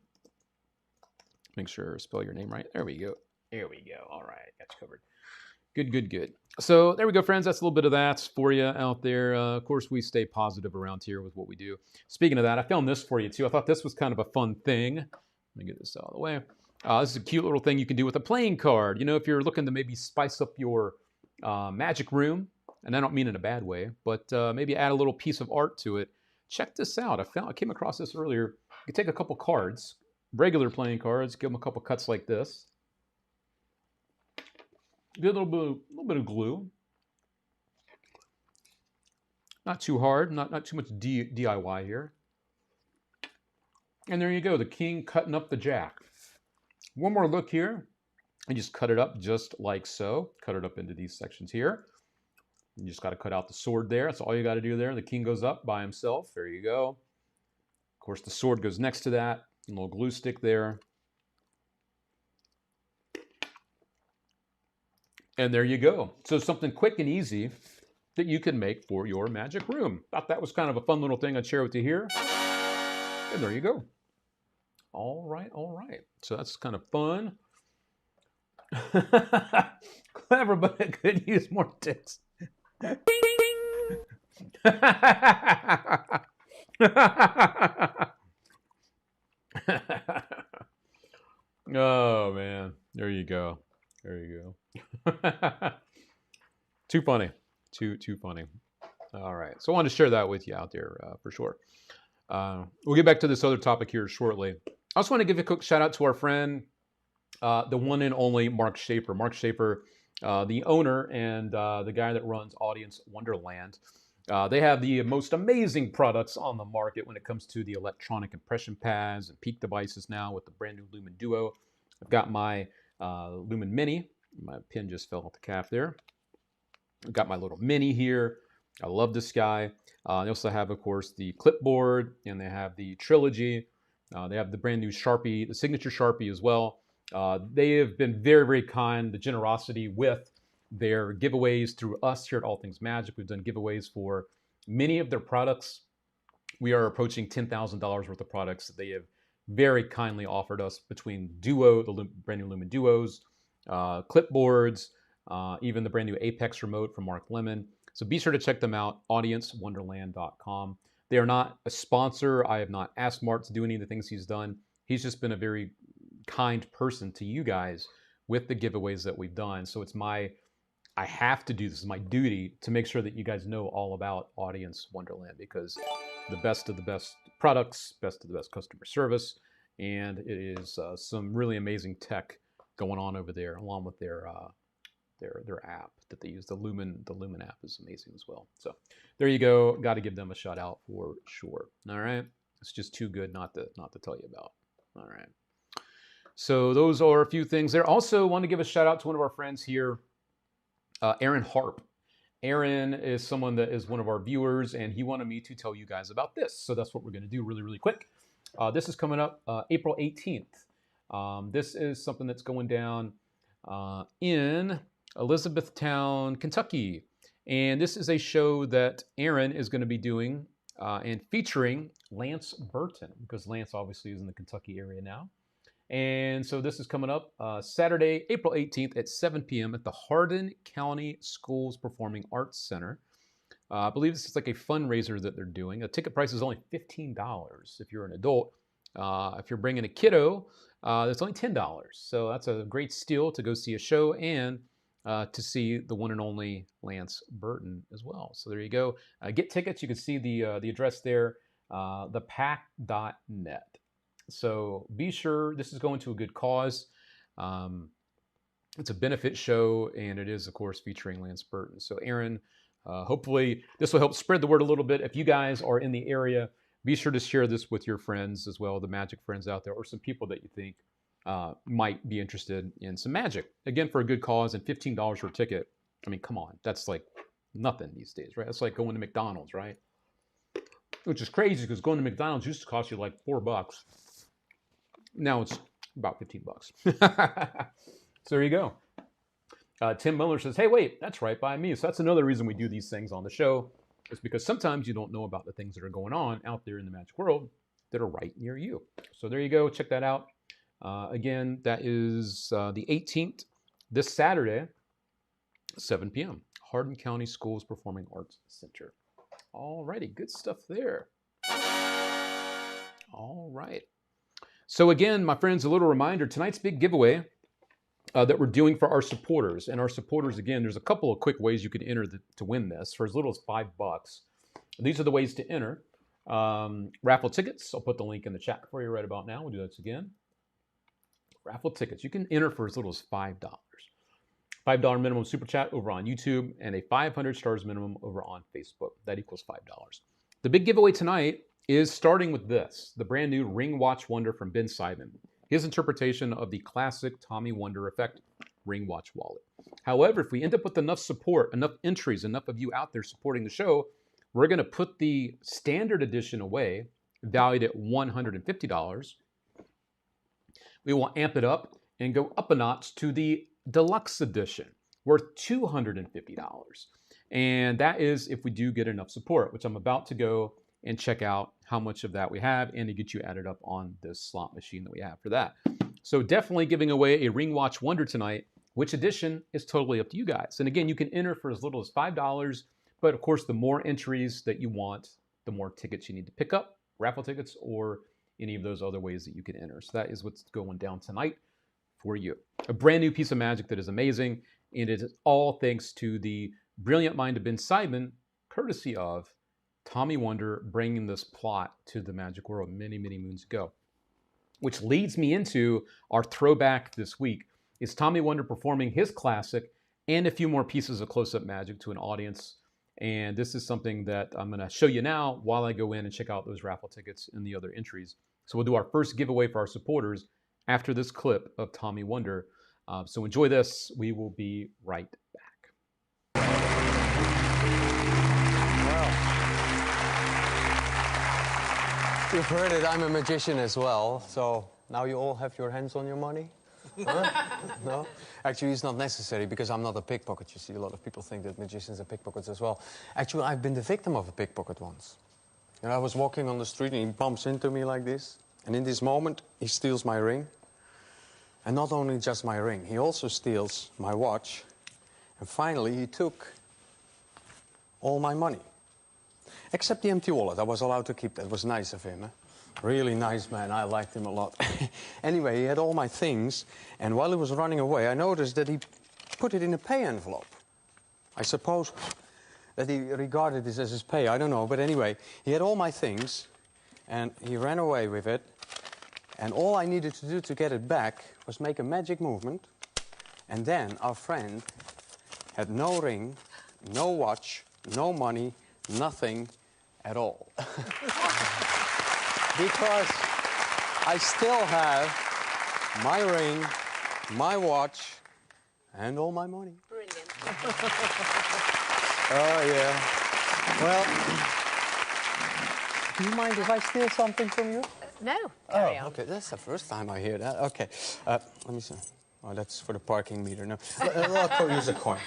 Make sure I spell your name right. There we go. All right. Got you covered. Good. So there we go, friends. That's a little bit of that for you out there. Of course, we stay positive around here with what we do. Speaking of that, I found this for you, too. I thought this was kind of a fun thing. Let me get this out of the way. This is a cute little thing you can do with a playing card. You know, if you're looking to maybe spice up your magic room, and I don't mean in a bad way, but maybe add a little piece of art to it. Check this out. I came across this earlier. You can take a couple cards, regular playing cards, give them a couple cuts like this. Get a little bit of glue. Not too hard, not too much DIY here. And there you go, the king cutting up the jack. One more look here. And just cut it up just like so. Cut it up into these sections here. You just got to cut out the sword there. That's all you got to do there. The king goes up by himself. There you go. Of course, the sword goes next to that. A little glue stick there. And there you go. So something quick and easy that you can make for your magic room. Thought that was kind of a fun little thing I'd share with you here. And there you go. All right. So that's kind of fun. Clever, but it could use more tips. Oh man, there you go. There you go. Too funny. Too funny. All right. So I wanted to share that with you out there for sure. We'll get back to this other topic here shortly. I also want to give a quick shout out to our friend, the one and only Mark Schaefer. Mark Schaefer, the owner and the guy that runs Audience Wonderland. They have the most amazing products on the market when it comes to the electronic impression pads and peak devices now with the brand new Lumen Duo. I've got my Lumen Mini. My pin just fell off the calf there. I've got my little Mini here. I love this guy. They also have, of course, the clipboard, and they have the Trilogy. They have the brand new Sharpie, the signature Sharpie as well. They have been very, very kind, the generosity with their giveaways through us here at All Things Magic. We've done giveaways for many of their products. We are approaching $10,000 worth of products that they have very kindly offered us between Duo, the brand new Lumen Duos, clipboards, even the brand new Apex remote from Mark Lemon. So be sure to check them out, audiencewonderland.com. They are not a sponsor. I have not asked Mark to do any of the things he's done. He's just been a very kind person to you guys with the giveaways that we've done. So it's I have to do this, is my duty to make sure that you guys know all about Audience Wonderland, because the best of the best products, best of the best customer service, and it is some really amazing tech going on over there, along with their app that they use. The Lumen app is amazing as well. So there you go. Got to give them a shout out for sure. All right, it's just too good not to tell you about. All right. So those are a few things there. Also, want to give a shout out to one of our friends here, Aaron Harp. Aaron is someone that is one of our viewers, and he wanted me to tell you guys about this. So that's what we're going to do really, really quick. This is coming up April 18th. This is something that's going down in Elizabethtown, Kentucky. And this is a show that Aaron is going to be doing and featuring Lance Burton, because Lance obviously is in the Kentucky area now. And so this is coming up Saturday, April 18th at 7 p.m. at the Hardin County Schools Performing Arts Center. I believe this is like a fundraiser that they're doing. A ticket price is only $15 if you're an adult. If you're bringing a kiddo, it's only $10. So that's a great steal to go see a show and to see the one and only Lance Burton as well. So there you go. Get tickets. You can see the address there, thepack.net. So be sure, this is going to a good cause. It's a benefit show, and it is, of course, featuring Lance Burton. So Aaron, hopefully this will help spread the word a little bit. If you guys are in the area, be sure to share this with your friends as well, the magic friends out there, or some people that you think might be interested in some magic. Again, for a good cause, and $15 for a ticket. I mean, come on, that's like nothing these days, right? That's like going to McDonald's, right? Which is crazy, because going to McDonald's used to cost you like $4. Now it's about $15. So there you go. Tim Miller says, hey, wait, that's right by me. So that's another reason we do these things on the show. It's because sometimes you don't know about the things that are going on out there in the magic world that are right near you. So there you go. Check that out. Again, that is the 18th, this Saturday, 7 p.m. Hardin County Schools Performing Arts Center. All righty. Good stuff there. All right. So again, my friends, a little reminder, tonight's big giveaway that we're doing for our supporters. And our supporters, again, there's a couple of quick ways you can enter to win this for as little as $5. These are the ways to enter. Raffle tickets. I'll put the link in the chat for you right about now. We'll do that again. Raffle tickets. You can enter for as little as $5. $5 minimum super chat over on YouTube, and a 500 stars minimum over on Facebook. That equals $5. The big giveaway tonight is starting with this, the brand new Ring Watch Wonder from Ben Simon. His interpretation of the classic Tommy Wonder effect ring watch wallet. However, if we end up with enough support, enough entries, enough of you out there supporting the show, we're going to put the standard edition away, valued at $150. We will amp it up and go up a notch to the deluxe edition, worth $250. And that is if we do get enough support, which I'm about to go and check out how much of that we have and to get you added up on this slot machine that we have for that. So definitely giving away a Ring Watch Wonder tonight Which edition is totally up to you guys. And again, you can enter for as little as $5, but of course, the more entries that you want, the more tickets you need to pick up, raffle tickets, or any of those other ways that you can enter. So that is what's going down tonight for you. A brand new piece of magic that is amazing, and it is all thanks to the brilliant mind of Ben Simon, courtesy of Tommy Wonder bringing this plot to the magic world many, many moons ago. Which leads me into our throwback this week. Is Tommy Wonder performing his classic and a few more pieces of close-up magic to an audience. And this is something that I'm going to show you now while I go in and check out those raffle tickets and the other entries. So we'll do our first giveaway for our supporters after this clip of Tommy Wonder. So enjoy this. We will be right back. You've heard it, I'm a magician as well, so now you all have your hands on your money? Huh? No? Actually, it's not necessary because I'm not a pickpocket. You see, a lot of people think that magicians are pickpockets as well. Actually, I've been the victim of a pickpocket once. You know, I was walking on the street and he bumps into me like this, and in this moment, he steals my ring. And not only just my ring, he also steals my watch, and finally, he took all my money. Except the empty wallet. I was allowed to keep that. It was nice of him. Eh? Really nice man. I liked him a lot. Anyway, he had all my things, and while he was running away, I noticed that he put it in a pay envelope. I suppose that he regarded this as his pay. I don't know. But anyway, he had all my things, and he ran away with it. And all I needed to do to get it back was make a magic movement. And then our friend had no ring, no watch, no money, nothing at all. Because I still have my ring, my watch, and all my money. Brilliant. Oh, yeah. Well, do you mind if I steal something from you? No, carry on. Okay, that's the first time I hear that. Okay, let me see. Oh, that's for the parking meter. No, I'll use a coin.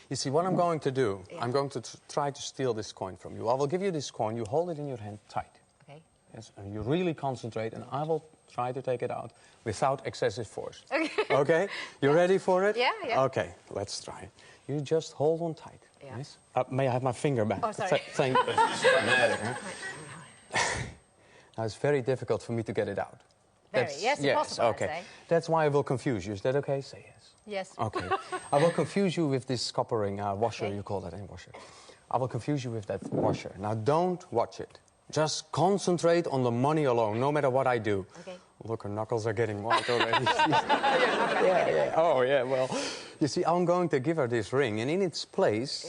You see, what I'm going to do, I'm going to try to steal this coin from you. I will give you this coin. You hold it in your hand tight. Okay. Yes, and you really concentrate, and I will try to take it out without excessive force. Okay. Okay? You ready for it? Yeah, yeah. Okay, let's try it. You just hold on tight. Yeah. Yes? May I have my finger back? Oh, sorry. Thank you. Now, it's very difficult for me to get it out. Very. Yes, impossible, okay. I'd say. That's why I will confuse you. Is that okay? Say yes. Yes. Okay. I will confuse you with this copper ring washer, you call that a washer. I will confuse you with that washer. Now, don't watch it. Just concentrate on the money alone, no matter what I do. Okay. Look, her knuckles are getting white already. Yeah. Oh, yeah, well, you see, I'm going to give her this ring, and in its place,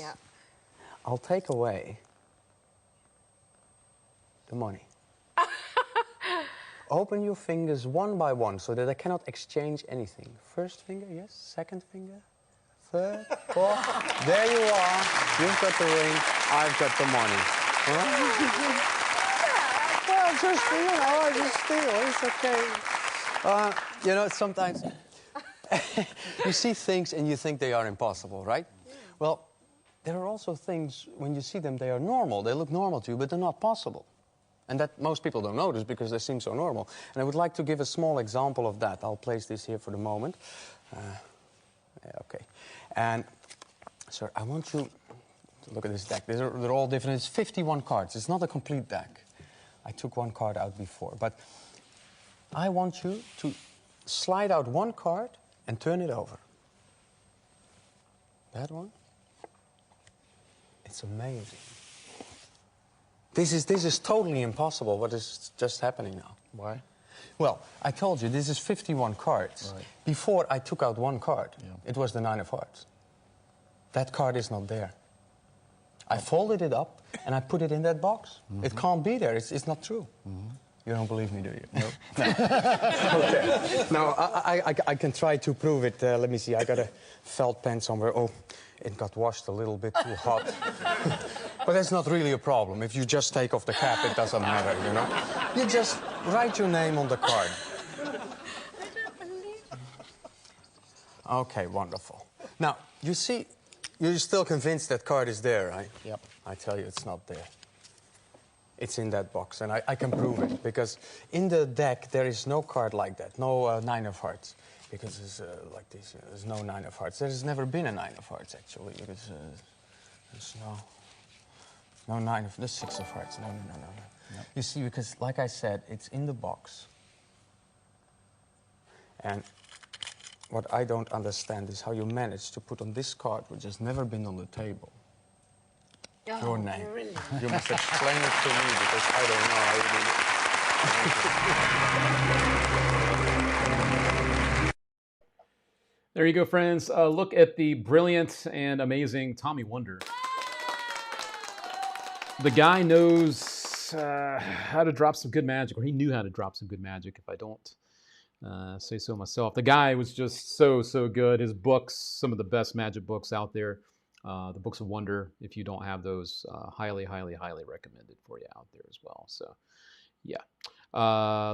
I'll take away the money. Open your fingers one by one so that I cannot exchange anything. First finger, yes. Second finger. Third, fourth. There you are. You've got the ring. I've got the money. Well, just, I just steal. It's okay. You know, sometimes you see things and you think they are impossible, right? Yeah. Well, there are also things, when you see them, they are normal. They look normal to you, but they're not possible. And that most people don't notice because they seem so normal. And I would like to give a small example of that. I'll place this here for the moment. Okay. And, sir, I want you to look at this deck. They're all different. It's 51 cards. It's not a complete deck. I took one card out before. But I want you to slide out one card and turn it over. That one? It's amazing. This is totally impossible, what is just happening now. Why? Well, I told you, this is 51 cards. Right. Before, I took out one card. Yeah. It was the 9 of hearts. That card is not there. I folded it up, and I put it in that box. Mm-hmm. It can't be there. It's not true. Mm-hmm. You don't believe me, do you? Nope. No. Okay. Now, I can try to prove it. Let me see. I got a felt pen somewhere. Oh, it got washed a little bit too hot. But that's not really a problem. If you just take off the cap, it doesn't matter, you know? You just write your name on the card. Okay, wonderful. Now, you see, you're still convinced that card is there, right? Yep. I tell you, it's not there. It's in that box, and I can prove it, because in the deck, there is no card like that, no 9 of hearts. because it's like this. There's no 9 of hearts. There's never been a 9 of hearts, actually, because there's no 9 of... There's 6 of hearts. No. You see, because, like I said, it's in the box. And what I don't understand is how you managed to put on this card, which has never been on the table, your name. Really? You must explain it to me, because I don't know how you do it. There you go, friends. Look at the brilliant and amazing Tommy Wonder. The guy knows how to drop some good magic, or he knew how to drop some good magic, if I don't say so myself. The guy was just so good. His books, some of the best magic books out there. The Books of Wonder, if you don't have those, highly recommended for you out there as well. So, yeah.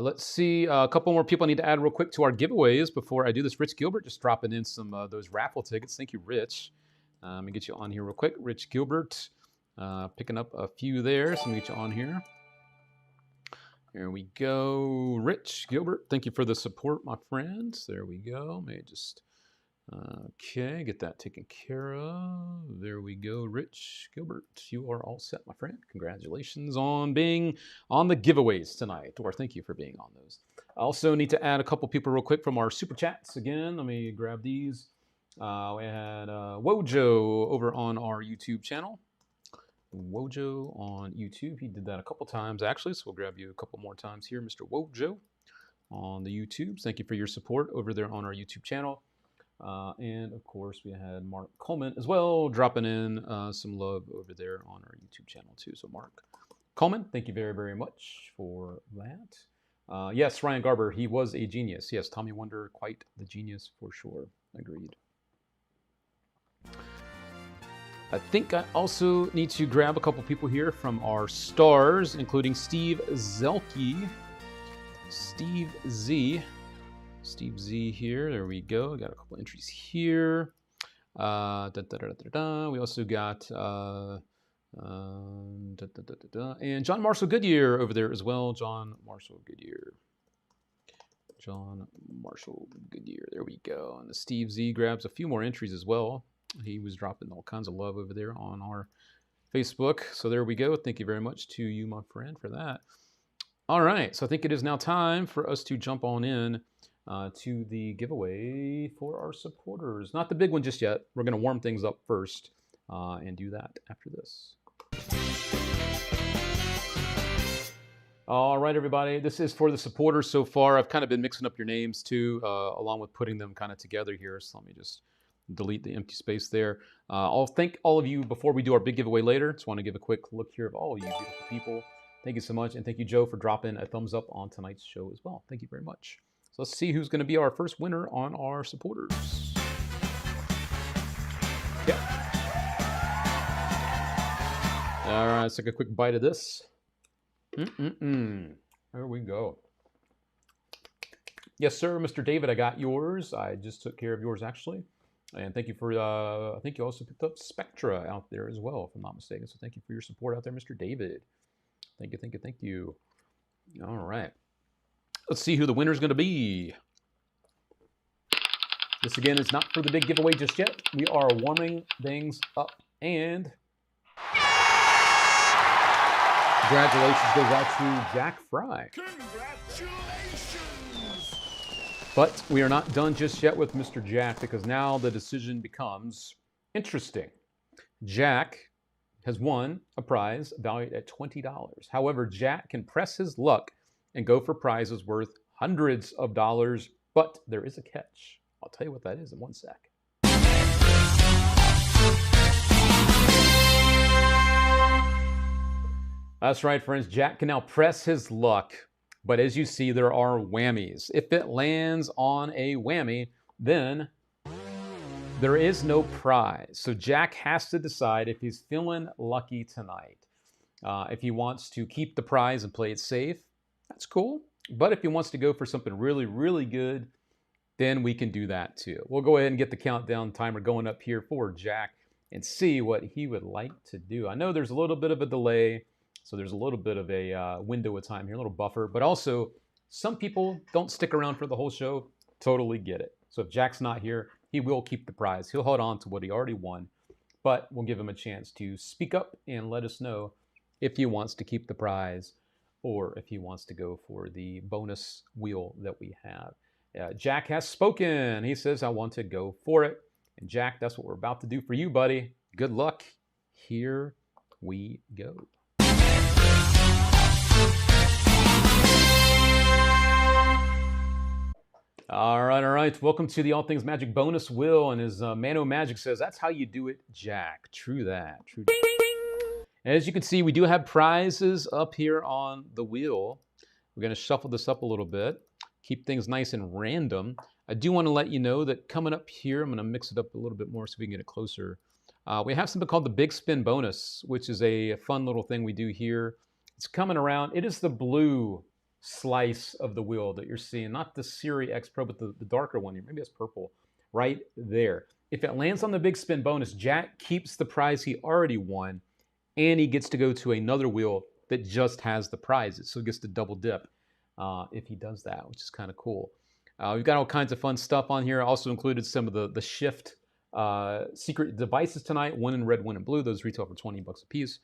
Let's see. A couple more people I need to add real quick to our giveaways before I do this. Rich Gilbert just dropping in some those raffle tickets. Thank you, Rich. Let me get you on here real quick. Rich Gilbert, picking up a few there. So let me get you on here. Here we go. Rich Gilbert, thank you for the support, my friends. There we go. May just... Okay, get that taken care of. There we go, Rich Gilbert. You are all set, my friend. Congratulations on being on the giveaways tonight, or thank you for being on those. I also need to add a couple people real quick from our super chats. Again, let me grab these. We had Wojo over on our YouTube channel. Wojo on YouTube. He did that a couple times, actually, so we'll grab you a couple more times here, Mr. Wojo on the YouTubes. Thank you for your support over there on our YouTube channel. And of course, we had Mark Coleman as well, dropping in some love over there on our YouTube channel too. So Mark Coleman, thank you very much for that. Yes, Ryan Garber, he was a genius. Yes, Tommy Wonder, quite the genius for sure. Agreed. I think I also need to grab a couple people here from our stars, including Steve Zelke, Steve Z. Steve Z here. There we go. Got a couple entries here. We also got and John Marshall Goodyear over there as well. John Marshall Goodyear. There we go. And the Steve Z grabs a few more entries as well. He was dropping all kinds of love over there on our Facebook. So there we go. Thank you very much to you, my friend, for that. All right. So I think it is now time for us to jump on in to the giveaway for our supporters. Not the big one just yet. We're going to warm things up first and do that after this. All right, everybody. This is for the supporters so far. I've kind of been mixing up your names too, along with putting them kind of together here. So let me just delete the empty space there. I'll thank all of you before we do our big giveaway later. Just want to give a quick look here of all you beautiful people. Thank you so much. And thank you, Joe, for dropping a thumbs up on tonight's show as well. Thank you very much. So let's see who's going to be our first winner on our supporters. Yeah. All right, let's take a quick bite of this. There we go. Yes, sir, Mr. David, I got yours. I just took care of yours, actually. And thank you for, I think you also picked up Spectra out there as well, if I'm not mistaken. So thank you for your support out there, Mr. David. Thank you. All right. Let's see who the winner is going to be. This, again, is not for the big giveaway just yet. We are warming things up. And congratulations goes out to Jack Fry. Congratulations! But we are not done just yet with Mr. Jack, because now the decision becomes interesting. Jack has won a prize valued at $20. However, Jack can press his luck and go for prizes worth hundreds of dollars, but there is a catch. I'll tell you what that is in one sec. That's right, friends. Jack can now press his luck, but as you see, there are whammies. If it lands on a whammy, then there is no prize. So Jack has to decide if he's feeling lucky tonight. If he wants to keep the prize and play it safe, that's cool. But if he wants to go for something really good, then we can do that too. We'll go ahead and get the countdown timer going up here for Jack and see what he would like to do. I know there's a little bit of a delay, so there's a little bit of a window of time here, a little buffer. But also, some people don't stick around for the whole show. Totally get it. So if Jack's not here, he will keep the prize. He'll hold on to what he already won, but we'll give him a chance to speak up and let us know if he wants to keep the prize or if he wants to go for the bonus wheel that we have. Jack has spoken. He says, I want to go for it. And Jack, that's what we're about to do for you, buddy. Good luck. Here we go. All right. Welcome to the All Things Magic bonus wheel. And as Mano Magic says, that's how you do it, Jack. True that. True. As you can see, we do have prizes up here on the wheel. We're going to shuffle this up a little bit, keep things nice and random. I do want to let you know that coming up here, I'm going to mix it up a little bit more so we can get it closer. We have something called the Big Spin Bonus, which is a fun little thing we do here. It's coming around. It is the blue slice of the wheel that you're seeing, not the Siri X Pro, but the darker one here. Maybe it's purple right there. If it lands on the Big Spin Bonus, Jack keeps the prize he already won, and he gets to go to another wheel that just has the prizes. So he gets to double dip if he does that, which is kind of cool. We've got all kinds of fun stuff on here. I also included some of the Shift secret devices tonight. One in red, one in blue. Those retail for $20 a piece.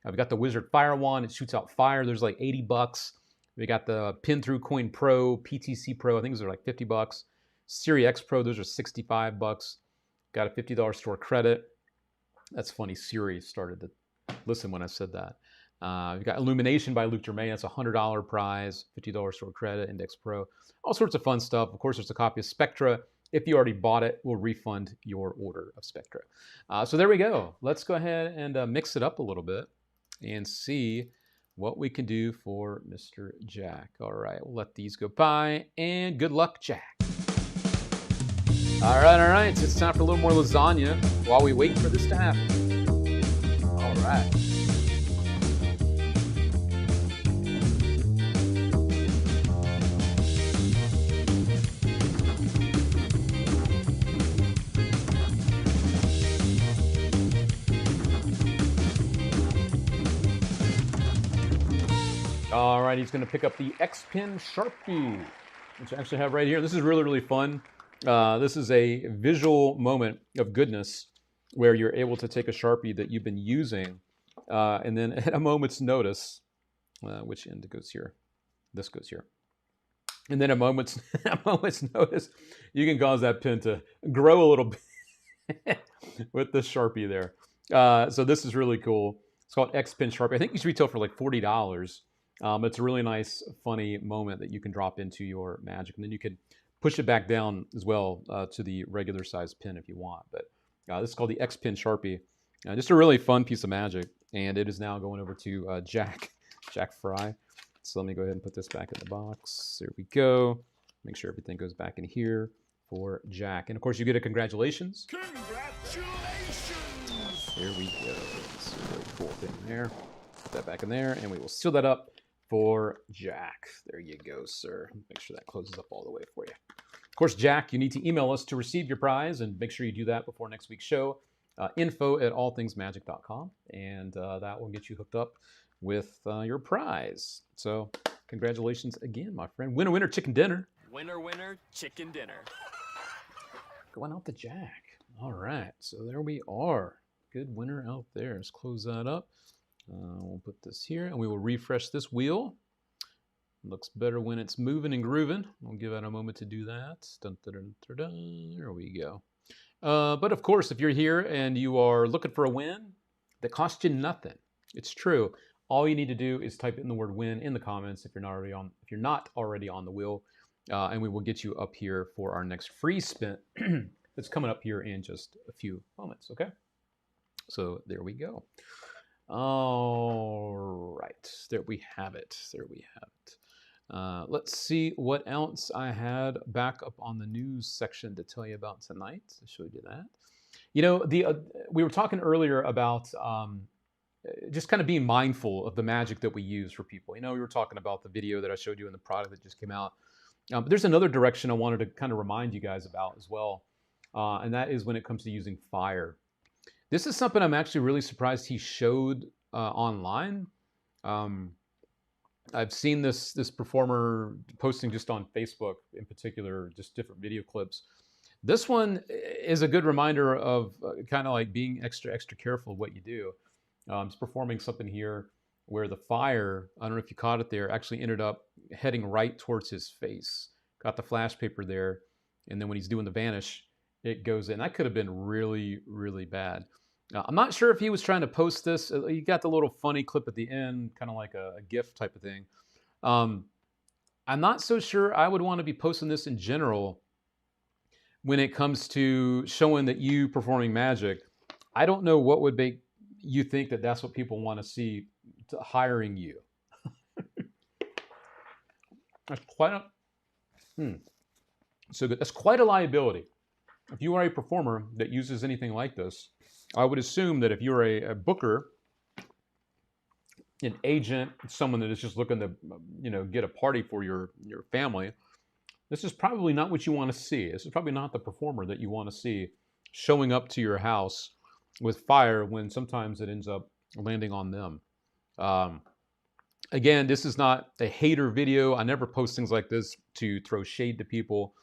We've got the Wizard Fire Wand. It shoots out fire. There's like $80. We got the Pin Through Coin Pro, PTC Pro. I think those are like $50. Siri X Pro, those are $65. Got a $50 store credit. That's funny. Siri started to listen when I said that. We've got Illumination by Luke Germain. That's a $100 prize, $50 store credit, Index Pro. All sorts of fun stuff. Of course, there's a copy of Spectra. If you already bought it, we'll refund your order of Spectra. So there we go. Let's go ahead and mix it up a little bit and see what we can do for Mr. Jack. All right, we'll let these go by, and good luck, Jack. All right. It's time for a little more lasagna while we wait for this to happen. All right. All right, he's going to pick up the X-Pen Sharpie, which I actually have right here. This is really, really fun. This is a visual moment of goodness where you're able to take a Sharpie that you've been using and then at a moment's notice, which end goes here? This goes here. And then a moment's notice, you can cause that pen to grow a little bit with the Sharpie there. So this is really cool. It's called X-Pen Sharpie. I think these retail for like $40. It's a really nice, funny moment that you can drop into your magic. And then you can push it back down as well to the regular size pen if you want. But this is called the X-Pen Sharpie. Just a really fun piece of magic. And it is now going over to Jack Fry. So let me go ahead and put this back in the box. There we go. Make sure everything goes back in here for Jack. And of course, you get a congratulations. Congratulations! There we go. This is a really cool thing there. Put that back in there, and we will seal that up for Jack. There you go, sir. Make sure that closes up all the way for you. Of course, Jack, you need to email us to receive your prize, and make sure you do that before next week's show. info@allthingsmagic.com, and that will get you hooked up with your prize. So congratulations again, my friend. Winner, winner, chicken dinner. Winner, winner, chicken dinner. Going out to Jack. All right, so there we are. Good winner out there. Let's close that up. We'll put this here, and we will refresh this wheel. Looks better when it's moving and grooving. We'll give it a moment to do that. Dun, dun, dun, dun, dun. There we go. But of course, if you're here and you are looking for a win that costs you nothing, it's true. All you need to do is type in the word "win" in the comments if you're not already on the wheel, and we will get you up here for our next free spin that's coming up here in just a few moments. Okay. So there we go. All right, there we have it. Let's see what else I had back up on the news section to tell you about tonight. I showed you that. You know, we were talking earlier about just kind of being mindful of the magic that we use for people. You know, we were talking about the video that I showed you and the product that just came out. But there's another direction I wanted to kind of remind you guys about as well, and that is when it comes to using fire. This is something I'm actually really surprised he showed online. I've seen this performer posting just on Facebook in particular, just different video clips. This one is a good reminder of kind of like being extra careful of what you do. He's performing something here where the fire, I don't know if you caught it there, actually ended up heading right towards his face. Got the flash paper there, and then when he's doing the vanish, it goes in. That could have been really, really bad. I'm not sure if he was trying to post this. You got the little funny clip at the end, kind of like a GIF type of thing. I'm not so sure I would want to be posting this in general when it comes to showing that you performing magic. I don't know what would make you think that that's what people want to see to hiring you. That's quite a so good. That's quite a liability. If you are a performer that uses anything like this, I would assume that if you're a booker, an agent, someone that is just looking to, get a party for your family, this is probably not what you want to see. This is probably not the performer that you want to see showing up to your house with fire when sometimes it ends up landing on them. Again, this is not a hater video. I never post things like this to throw shade to people.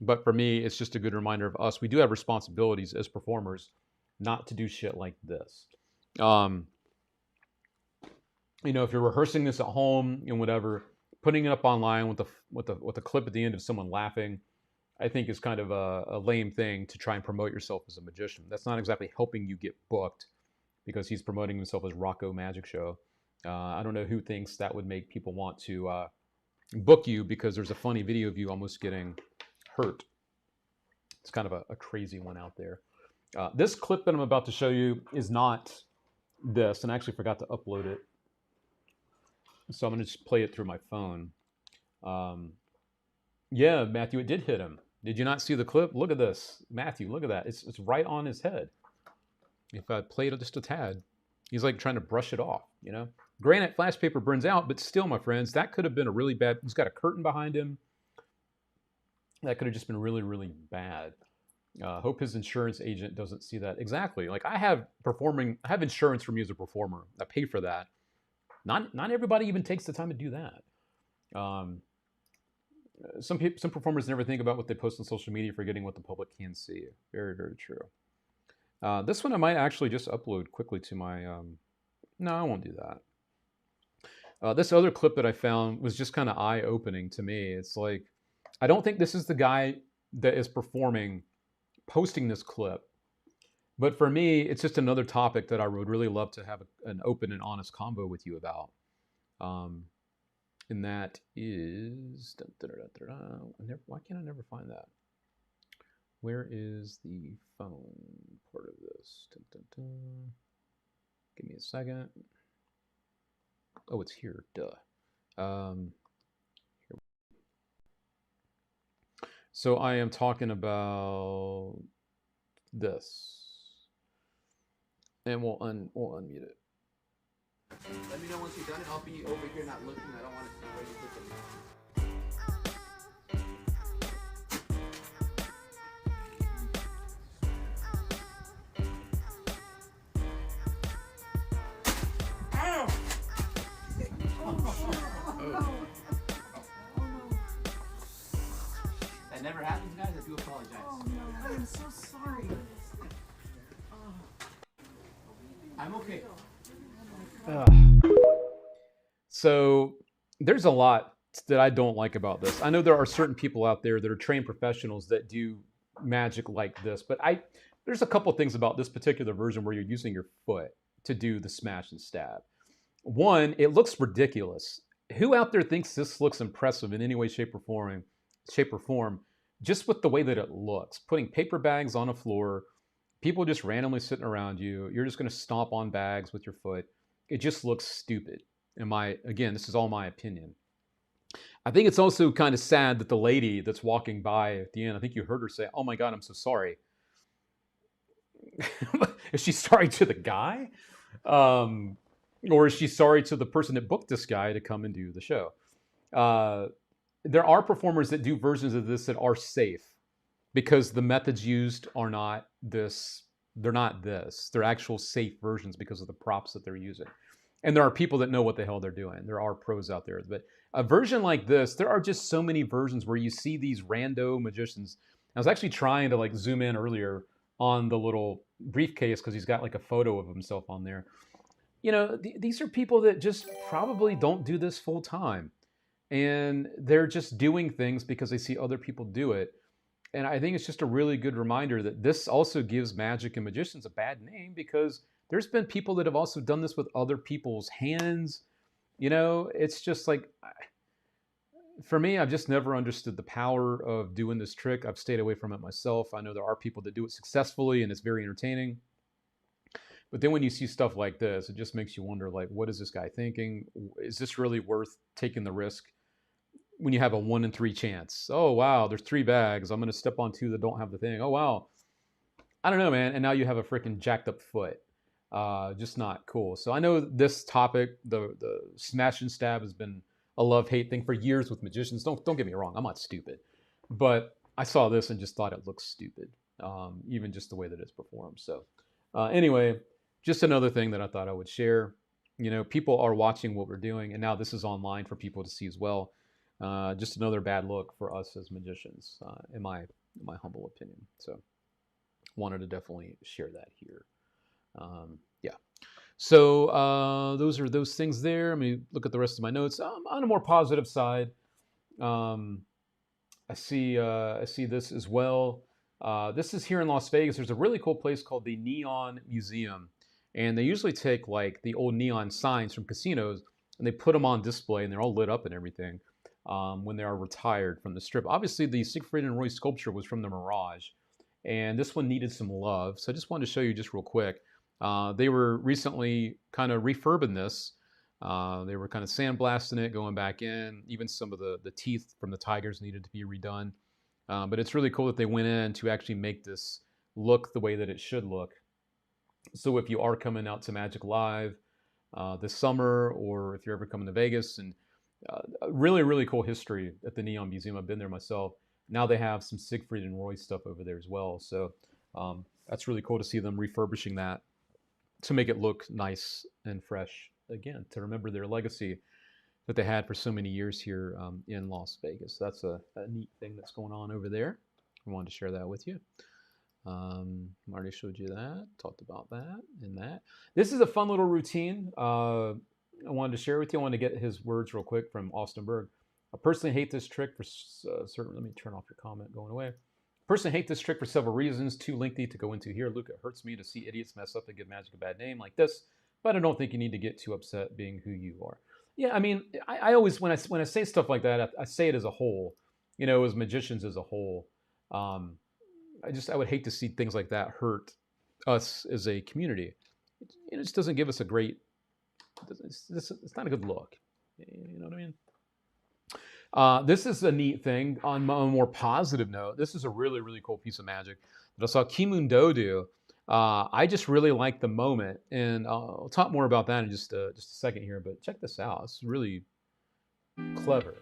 But for me, it's just a good reminder of us. We do have responsibilities as performers not to do shit like this. If you're rehearsing this at home and whatever, putting it up online with a clip at the end of someone laughing, I think is kind of a lame thing to try and promote yourself as a magician. That's not exactly helping you get booked because he's promoting himself as Rocco Magic Show. I don't know who thinks that would make people want to book you because there's a funny video of you almost getting hurt. It's kind of a crazy one out there. This clip that I'm about to show you is not this, and I actually forgot to upload it. So I'm going to just play it through my phone. Yeah, Matthew, it did hit him. Did you not see the clip? Look at this. Matthew, look at that. It's right on his head. If I played it just a tad, he's like trying to brush it off, Granite flash paper burns out, but still, my friends, that could have been a really bad... He's got a curtain behind him. That could have just been really, really bad. Hope his insurance agent doesn't see that. Exactly. Like I have insurance from you as a performer. I pay for that. Not everybody even takes the time to do that. Some performers never think about what they post on social media, forgetting what the public can see. Very, very true. This one I might actually just upload quickly to my... No, I won't do that. This other clip that I found was just kind of eye-opening to me. It's like, I don't think this is the guy that is posting this clip. But for me, it's just another topic that I would really love to have an open and honest convo with you about. And that is... Why can't I never find that? Where is the phone part of this? Give me a second. Oh, it's here. Duh. So I am talking about this. And we'll unmute it. Let me know once you're done. I'll be over here not looking. I don't want to see where you put them. That never happens, guys. I do apologize. Oh no, I am so sorry. I'm okay. So there's a lot that I don't like about this. I know there are certain people out there that are trained professionals that do magic like this, but there's a couple things about this particular version where you're using your foot to do the smash and stab. One, it looks ridiculous. Who out there thinks this looks impressive in any way, shape, or form, just with the way that it looks? Putting paper bags on a floor, people just randomly sitting around you. You're just going to stomp on bags with your foot. It just looks stupid. Again, this is all my opinion. I think it's also kind of sad that the lady that's walking by at the end, I think you heard her say, "Oh my God, I'm so sorry." Is she sorry to the guy? Or is she sorry to the person that booked this guy to come and do the show? There are performers that do versions of this that are safe because the methods used are not this. They're not this. They're actual safe versions because of the props that they're using. And there are people that know what the hell they're doing. There are pros out there. But a version like this, there are just so many versions where you see these rando magicians I was actually trying to like zoom in earlier on the little briefcase because he's got like a photo of himself on there. You know, these are people that just probably don't do this full time. And they're just doing things because they see other people do it. And I think it's just a really good reminder that this also gives magic and magicians a bad name because there's been people that have also done this with other people's hands. You know, it's just like, for me, I've just never understood the power of doing this trick. I've stayed away from it myself. I know there are people that do it successfully and it's very entertaining. But then when you see stuff like this, it just makes you wonder, like, what is this guy thinking? Is this really worth taking the risk when you have a 1 in 3 chance? Oh, wow, there's 3 bags. I'm going to step on 2 that don't have the thing. Oh, wow. I don't know, man. And now you have a freaking jacked up foot. Just not cool. So I know this topic, the smash and stab, has been a love-hate thing for years with magicians. Don't get me wrong. I'm not stupid. But I saw this and just thought it looked stupid, even just the way that it's performed. So anyway, just another thing that I thought I would share. You know, people are watching what we're doing, and now this is online for people to see as well. Just another bad look for us as magicians, in my humble opinion. So wanted to definitely share that here. Yeah. So those are those things there. Let me look at the rest of my notes. On a more positive side, I see this as well. This is here in Las Vegas. There's a really cool place called the Neon Museum. And they usually take like the old neon signs from casinos and they put them on display and they're all lit up and everything when they are retired from the strip. Obviously, the Siegfried and Roy sculpture was from the Mirage. And this one needed some love. So I just wanted to show you just real quick. They were recently kind of refurbing this. They were kind of sandblasting it, going back in. Even some of the teeth from the tigers needed to be redone. But it's really cool that they went in to actually make this look the way that it should look. So if you are coming out to Magic Live this summer, or if you're ever coming to Vegas, and really, really cool history at the Neon Museum. I've been there myself. Now they have some Siegfried and Roy stuff over there as well. So that's really cool to see them refurbishing that to make it look nice and fresh again, to remember their legacy that they had for so many years here in Las Vegas. That's a neat thing that's going on over there. I wanted to share that with you. I already showed you that, talked about that and that. This is a fun little routine I wanted to share with you. I want to get his words real quick from Austin Berg. I personally hate this trick for certain. Let me turn off your comment going away. Personally hate this trick for several reasons, too lengthy to go into here. Luke, it hurts me to see idiots mess up and give Magic a bad name like this, but I don't think you need to get too upset being who you are. Yeah, I mean, I always, when I say stuff like that, I say it as a whole, you know, as magicians as a whole. I would hate to see things like that hurt us as a community. It just doesn't give us a great, it's not a good look. You know what I mean? This is a neat thing. On a more positive note, this is a really, really cool piece of magic that I saw Kimundo do. I just really like the moment, and I'll talk more about that in just a second here, but check this out. It's really clever.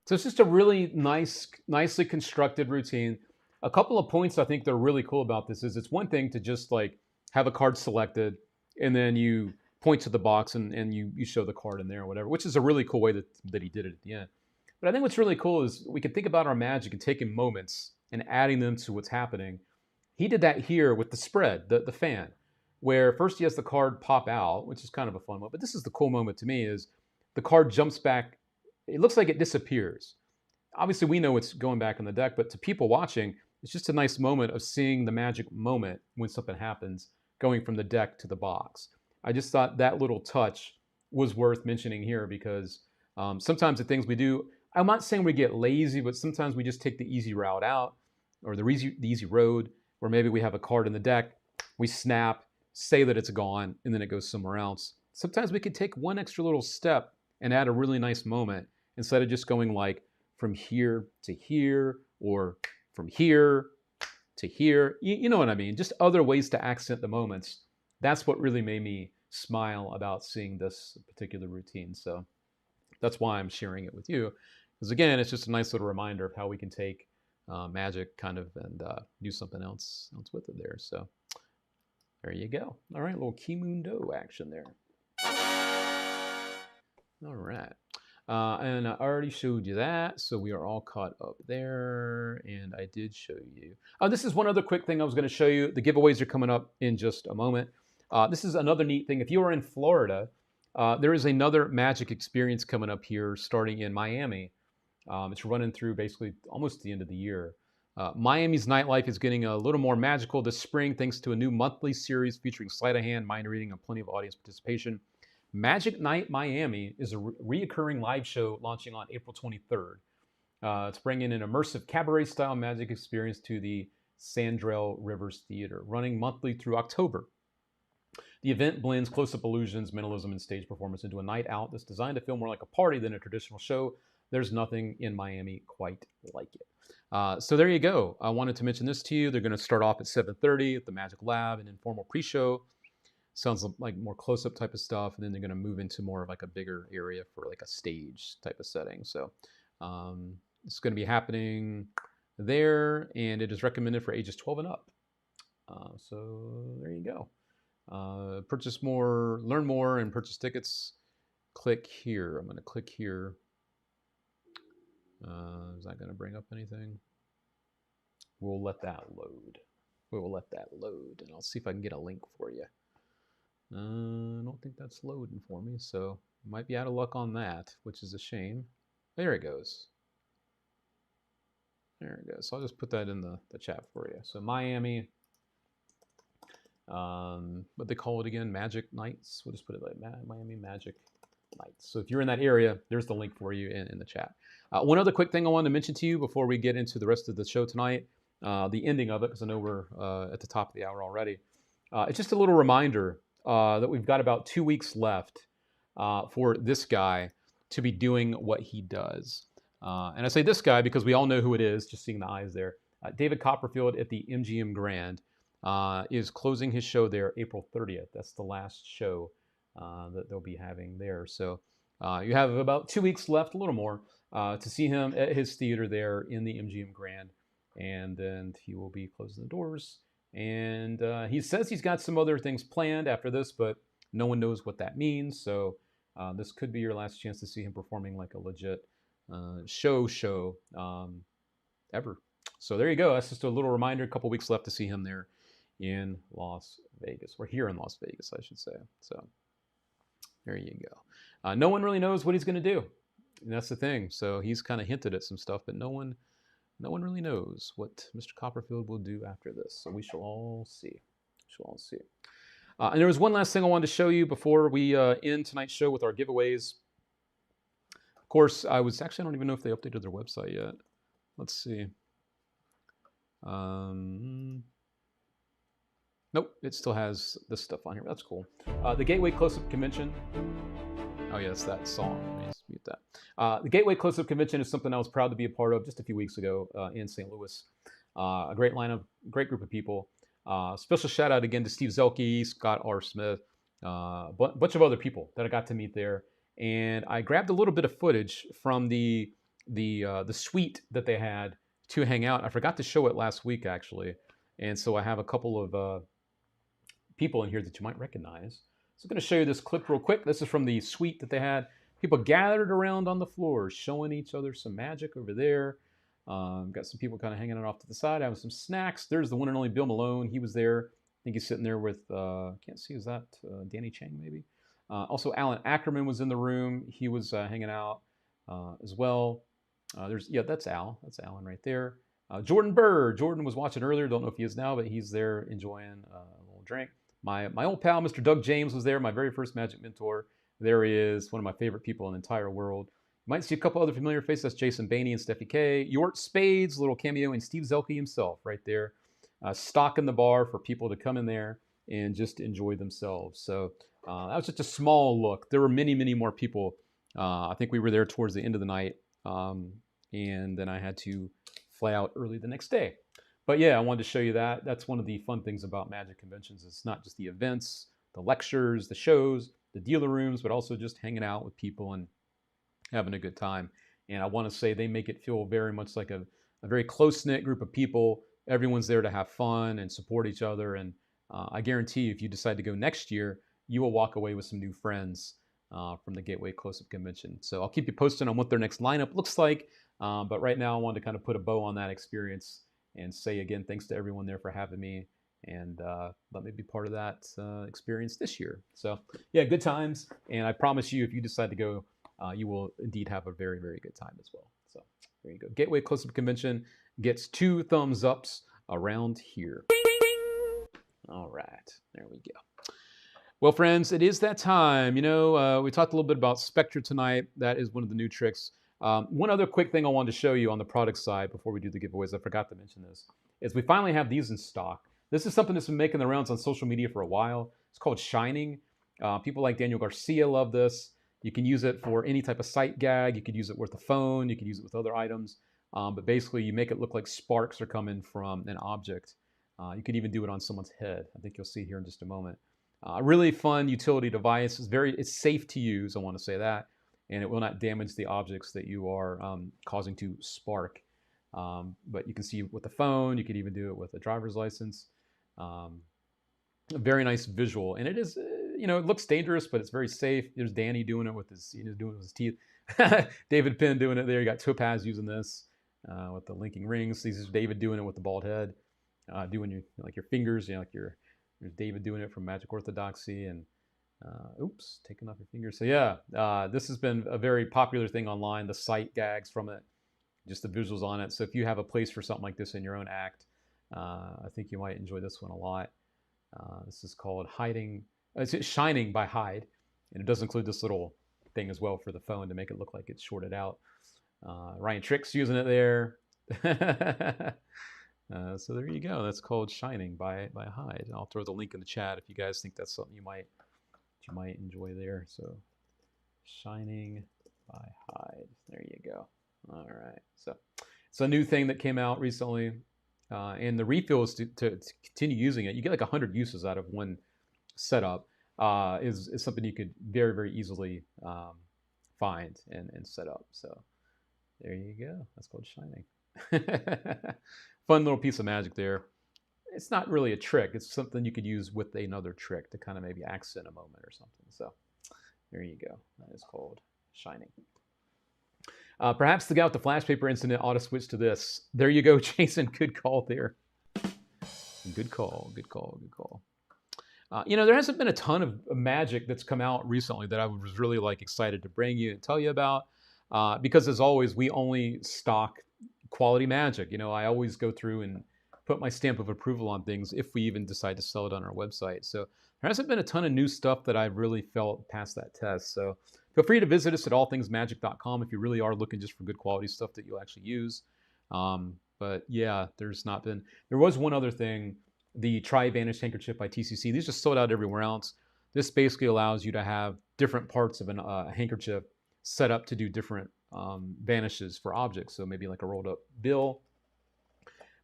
So it's just a really nicely constructed routine. A couple of points I think that are really cool about this is it's one thing to just like have a card selected and then you point to the box and you show the card in there or whatever, which is a really cool way that he did it at the end. But I think what's really cool is we can think about our magic and taking moments and adding them to what's happening. He did that here with the spread, the fan, where first he has the card pop out, which is kind of a fun moment. But this is the cool moment to me is the card jumps back. It looks like it disappears. Obviously, we know it's going back in the deck, but to people watching, it's just a nice moment of seeing the magic moment when something happens, going from the deck to the box. I just thought that little touch was worth mentioning here because sometimes the things we do, I'm not saying we get lazy, but sometimes we just take the easy route out or the easy road, where maybe we have a card in the deck, we snap, say that it's gone, and then it goes somewhere else. Sometimes we could take one extra little step and add a really nice moment instead of just going like from here to here or from here to here. You know what I mean? Just other ways to accent the moments. That's what really made me smile about seeing this particular routine. So that's why I'm sharing it with you. Because again, it's just a nice little reminder of how we can take magic kind of and do something else with it there. So there you go. All right, a little Kimundo action there. All right. And I already showed you that, so we are all caught up there. And I did show you. This is one other quick thing I was going to show you. The giveaways are coming up in just a moment. This is another neat thing. If you are in Florida, there is another magic experience coming up here starting in Miami. It's running through basically almost the end of the year. Miami's nightlife is getting a little more magical this spring thanks to a new monthly series featuring sleight of hand, mind reading, and plenty of audience participation. Magic Night Miami is a reoccurring live show launching on April 23rd. It's bringing an immersive cabaret-style magic experience to the Sandrell Rivers Theater, running monthly through October. The event blends close-up illusions, mentalism, and stage performance into a night out that's designed to feel more like a party than a traditional show. There's nothing in Miami quite like it. So there you go. I wanted to mention this to you. They're going to start off at 7:30 at the Magic Lab, an informal pre-show. Sounds like more close-up type of stuff, and then they're going to move into more of like a bigger area for like a stage type of setting. So it's going to be happening there, and it is recommended for ages 12 and up. So there you go. Purchase more, learn more, and purchase tickets. Click here. I'm going to click here. Is that going to bring up anything? We'll let that load. We will let that load, and I'll see if I can get a link for you. I don't think that's loading for me, so might be out of luck on that, which is a shame. There it goes. There it goes. So I'll just put that in the chat for you. So Miami, what they call it again, Magic Nights. We'll just put it like Miami Magic Nights. So if you're in that area, there's the link for you in the chat. One other quick thing I wanted to mention to you before we get into the rest of the show tonight, the ending of it, because I know we're at the top of the hour already. It's just a little reminder that we've got about 2 weeks left for this guy to be doing what he does. And I say this guy because we all know who it is, just seeing the eyes there. David Copperfield at the MGM Grand is closing his show there April 30th. That's the last show that they'll be having there. So you have about 2 weeks left, a little more, to see him at his theater there in the MGM Grand. And then he will be closing the doors. And he says he's got some other things planned after this, but no one knows what that means. So this could be your last chance to see him performing like a legit show ever. So there you go. That's just a little reminder. A couple weeks left to see him there in Las Vegas. We're here in Las Vegas, I should say. So there you go. No one really knows what he's going to do. And that's the thing. So he's kind of hinted at some stuff, but no one really knows what Mr. Copperfield will do after this. So we shall all see. And there was one last thing I wanted to show you before we end tonight's show with our giveaways. Of course, I don't even know if they updated their website yet. Let's see. Nope, it still has this stuff on here. That's cool. The Gateway Close-Up Convention. Oh, yes, that song. Let me just mute that. The Gateway Close-Up Convention is something I was proud to be a part of just a few weeks ago in St. Louis. A great lineup, great group of people. Special shout out again to Steve Zelke, Scott R. Smith, a bunch of other people that I got to meet there. And I grabbed a little bit of footage from the suite that they had to hang out. I forgot to show it last week, actually. And so I have a couple of people in here that you might recognize. So I'm going to show you this clip real quick. This is from the suite that they had. People gathered around on the floor, showing each other some magic over there. Got some people kind of hanging out off to the side, having some snacks. There's the one and only Bill Malone. He was there. I think he's sitting there with, can't see, is that Danny Chang maybe? Also, Alan Ackerman was in the room. He was hanging out as well. That's Al. That's Alan right there. Jordan Burr. Jordan was watching earlier. Don't know if he is now, but he's there enjoying a little drink. My old pal, Mr. Doug James, was there. My very first magic mentor. There he is, one of my favorite people in the entire world. You might see a couple other familiar faces. That's Jason Bainey and Steffi K. Yort Spades, little cameo, and Steve Zelke himself right there. Stocking the bar for people to come in there and just enjoy themselves. So that was just a small look. There were many, many more people I think we were there towards the end of the night, and then I had to fly out early the next day. But yeah, I wanted to show you that. That's one of the fun things about Magic conventions. It's not just the events, the lectures, the shows, the dealer rooms, but also just hanging out with people and having a good time. And I want to say they make it feel very much like a very close-knit group of people. Everyone's there to have fun and support each other. And I guarantee you, if you decide to go next year, you will walk away with some new friends from the Gateway Close-Up Convention. So I'll keep you posted on what their next lineup looks like. But right now, I wanted to kind of put a bow on that experience and say again, thanks to everyone there for having me, and let me be part of that experience this year. So yeah, good times. And I promise you, if you decide to go, you will indeed have a very, very good time as well. So there you go. Gateway Close-Up Convention gets 2 thumbs ups around here. All right, there we go. Well, friends, it is that time. You know, we talked a little bit about Spectre tonight. That is one of the new tricks. One other quick thing I wanted to show you on the product side before we do the giveaways, I forgot to mention this, is we finally have these in stock. This is something that's been making the rounds on social media for a while. It's called Shining. People like Daniel Garcia love this. You can use it for any type of sight gag. You could use it with a phone. You could use it with other items. But basically, you make it look like sparks are coming from an object. You could even do it on someone's head. I think you'll see here in just a moment. Really fun utility device. It's safe to use, I want to say that. And it will not damage the objects that you are causing to spark. But you can see with the phone. You could even do it with a driver's license. A very nice visual. And it is, you know, it looks dangerous, but it's very safe. There's Danny doing it with his, doing it with his teeth. David Penn doing it there. You got Topaz using this with the linking rings. This is David doing it with the bald head. Doing your fingers, like there's David doing it from Magic Orthodoxy, and oops, taking off your fingers. So yeah, this has been a very popular thing online. The sight gags from it, just the visuals on it. So if you have a place for something like this in your own act, I think you might enjoy this one a lot. This is called It's Shining by Hyde, and it does include this little thing as well for the phone to make it look like it's shorted out. Ryan Trick's using it there. So there you go. That's called Shining by Hyde. And I'll throw the link in the chat if you guys think that's something you might enjoy there. So Shining by Hyde. There you go. All right. So it's a new thing that came out recently, and the refill is to continue using it. You get like 100 uses out of one setup. Is something you could very, very easily find and set up. So there you go. That's called Shining. Fun little piece of magic there. It's not really a trick. It's something you could use with another trick to kind of maybe accent a moment or something. So there you go. That is called Shining. Perhaps the guy with the flash paper incident ought to switch to this. There you go, Jason. Good call there. Good call. Good call. Good call. There hasn't been a ton of magic that's come out recently that I was really excited to bring you and tell you about. Because as always, we only stock quality magic. I always go through and put my stamp of approval on things if we even decide to sell it on our website. So there hasn't been a ton of new stuff that I've really felt passed that test. So feel free to visit us at allthingsmagic.com if you really are looking just for good quality stuff that you'll actually use. But yeah, there was one other thing, the Try Vanish Handkerchief by TCC. These just sold out everywhere else. This basically allows you to have different parts of a handkerchief set up to do different vanishes for objects. So maybe like a rolled up bill,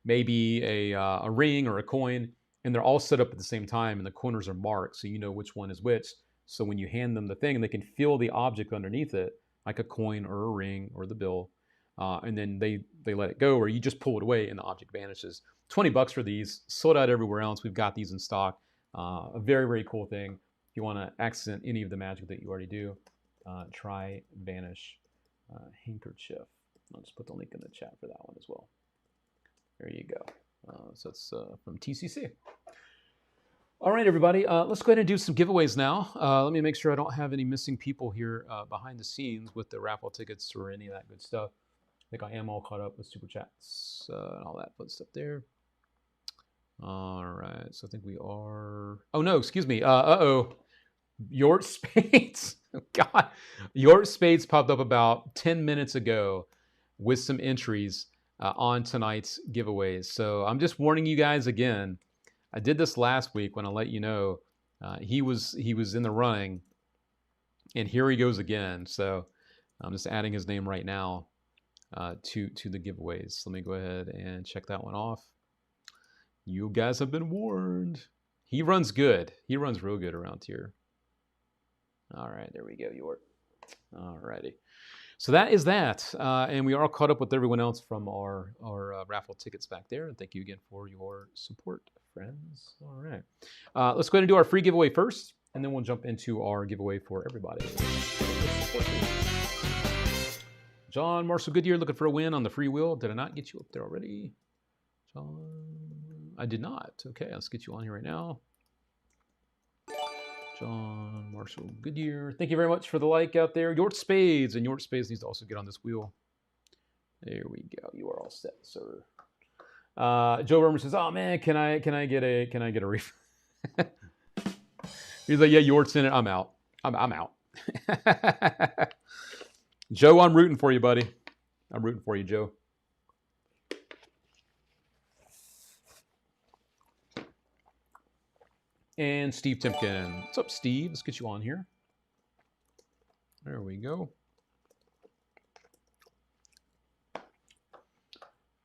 maybe a ring or a coin, and they're all set up at the same time, and the corners are marked so you know which one is which. So when you hand them the thing, and they can feel the object underneath it, like a coin or a ring or the bill, and then they let it go, or you just pull it away and the object vanishes. $20 for these, sold out everywhere else. We've got these in stock. A very, very cool thing. If you want to accent any of the magic that you already do, Try Vanish Handkerchief. I'll just put the link in the chat for that one as well. There you go. So it's from TCC. All right, everybody. Let's go ahead and do some giveaways now. Let me make sure I don't have any missing people here behind the scenes with the raffle tickets or any of that good stuff. I think I am all caught up with super chats and all that fun stuff there. All right. So I think we are. Oh, no, excuse me. Your Spades. God, Your Spades popped up about 10 minutes ago with some entries on tonight's giveaways. So I'm just warning you guys again. I did this last week when I let you know he was in the running, and here he goes again. So I'm just adding his name right now to the giveaways. Let me go ahead and check that one off. You guys have been warned. He runs good. He runs real good around here. All right, there we go, York. All righty. So that is that. And we are all caught up with everyone else from our raffle tickets back there. And thank you again for your support, friends. All right. Let's go ahead and do our free giveaway first, and then we'll jump into our giveaway for everybody. John Marshall Goodyear looking for a win on the free wheel. Did I not get you up there already? John, I did not. Okay, let's get you on here right now. John Marshall Goodyear. Thank you very much for the like out there. York Spades, and York Spades needs to also get on this wheel. There we go. You are all set, sir. Joe Berman says, "Oh man, can I get a refund?" He's like, "Yeah, York's in it. I'm out. I'm out." Joe, I'm rooting for you, buddy. I'm rooting for you, Joe. And Steve Timken. What's up, Steve? Let's get you on here. There we go.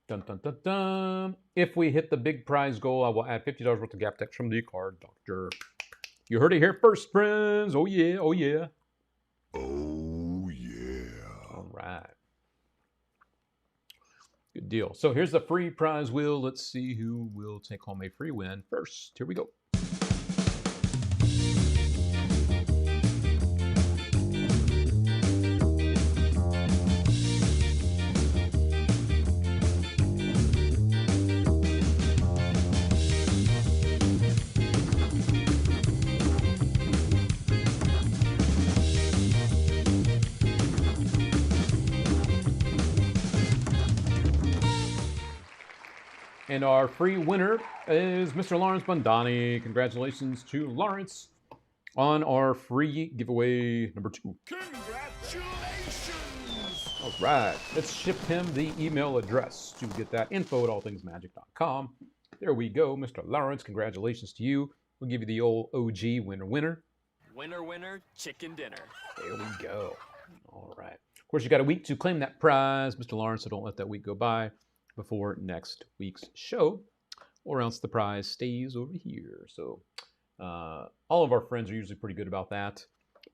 Dun, dun, dun, dun. If we hit the big prize goal, I will add $50 worth of gap text from the card doctor. You heard it here first, friends. Oh, yeah. Oh, yeah. Oh, yeah. All right. Good deal. So here's the free prize wheel. Let's see who will take home a free win first. Here we go. And our free winner is Mr. Lawrence Bondani. Congratulations to Lawrence on our free giveaway number 2. Congratulations! All right, let's ship him the email address to get that info at allthingsmagic.com. There we go, Mr. Lawrence. Congratulations to you. We'll give you the old OG winner. Winner, winner, chicken dinner. There we go. All right. Of course, you got a week to claim that prize, Mr. Lawrence, so don't let that week go by before next week's show, or else the prize stays over here. So all of our friends are usually pretty good about that,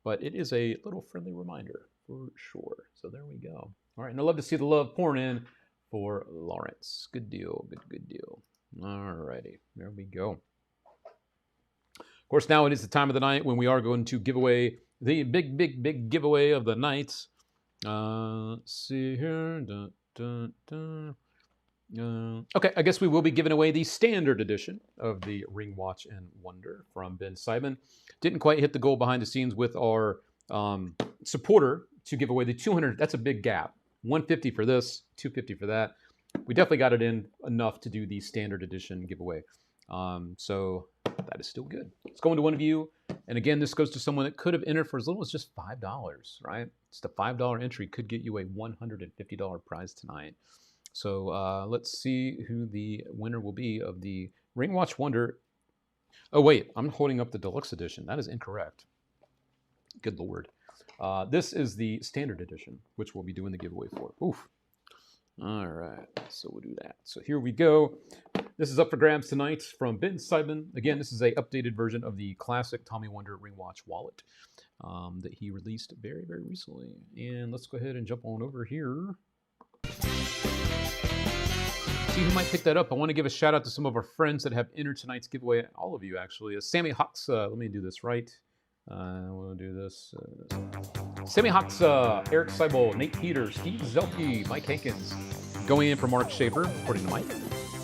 but it is a little friendly reminder for sure. So there we go. All right, and I love to see the love pouring in for Lawrence. Good deal, good deal. All righty, there we go. Of course, now it is the time of the night when we are going to give away the big giveaway of the night. Let's see here. Dun, dun, dun. Okay, I guess we will be giving away the standard edition of the Ring Watch and Wonder from Ben Simon. Didn't quite hit the goal behind the scenes with our supporter to give away the 200. That's a big gap. 150 for this, 250 for that. We definitely got it in enough to do the standard edition giveaway. So that is still good. It's going to one of you. And again, this goes to someone that could have entered for as little as just $5, right? It's the $5 entry could get you a $150 prize tonight. So let's see who the winner will be of the Ring Watch Wonder. Oh, wait, I'm holding up the deluxe edition. That is incorrect. Good Lord. This is the standard edition, which we'll be doing the giveaway for. Oof. All right, so we'll do that. So here we go. This is up for grabs tonight from Ben Simon. Again, this is a updated version of the classic Tommy Wonder Ring Watch wallet that he released very, very recently. And let's go ahead and jump on over here. See who might pick that up. I want to give a shout out to some of our friends that have entered tonight's giveaway. All of you, actually. Sammy Hawks. Let me do this right. We'll do this. Sammy Hawks, Eric Seibel, Nate Peters, Steve Zelke, Mike Hankins. Going in for Mark Schaefer, according to Mike.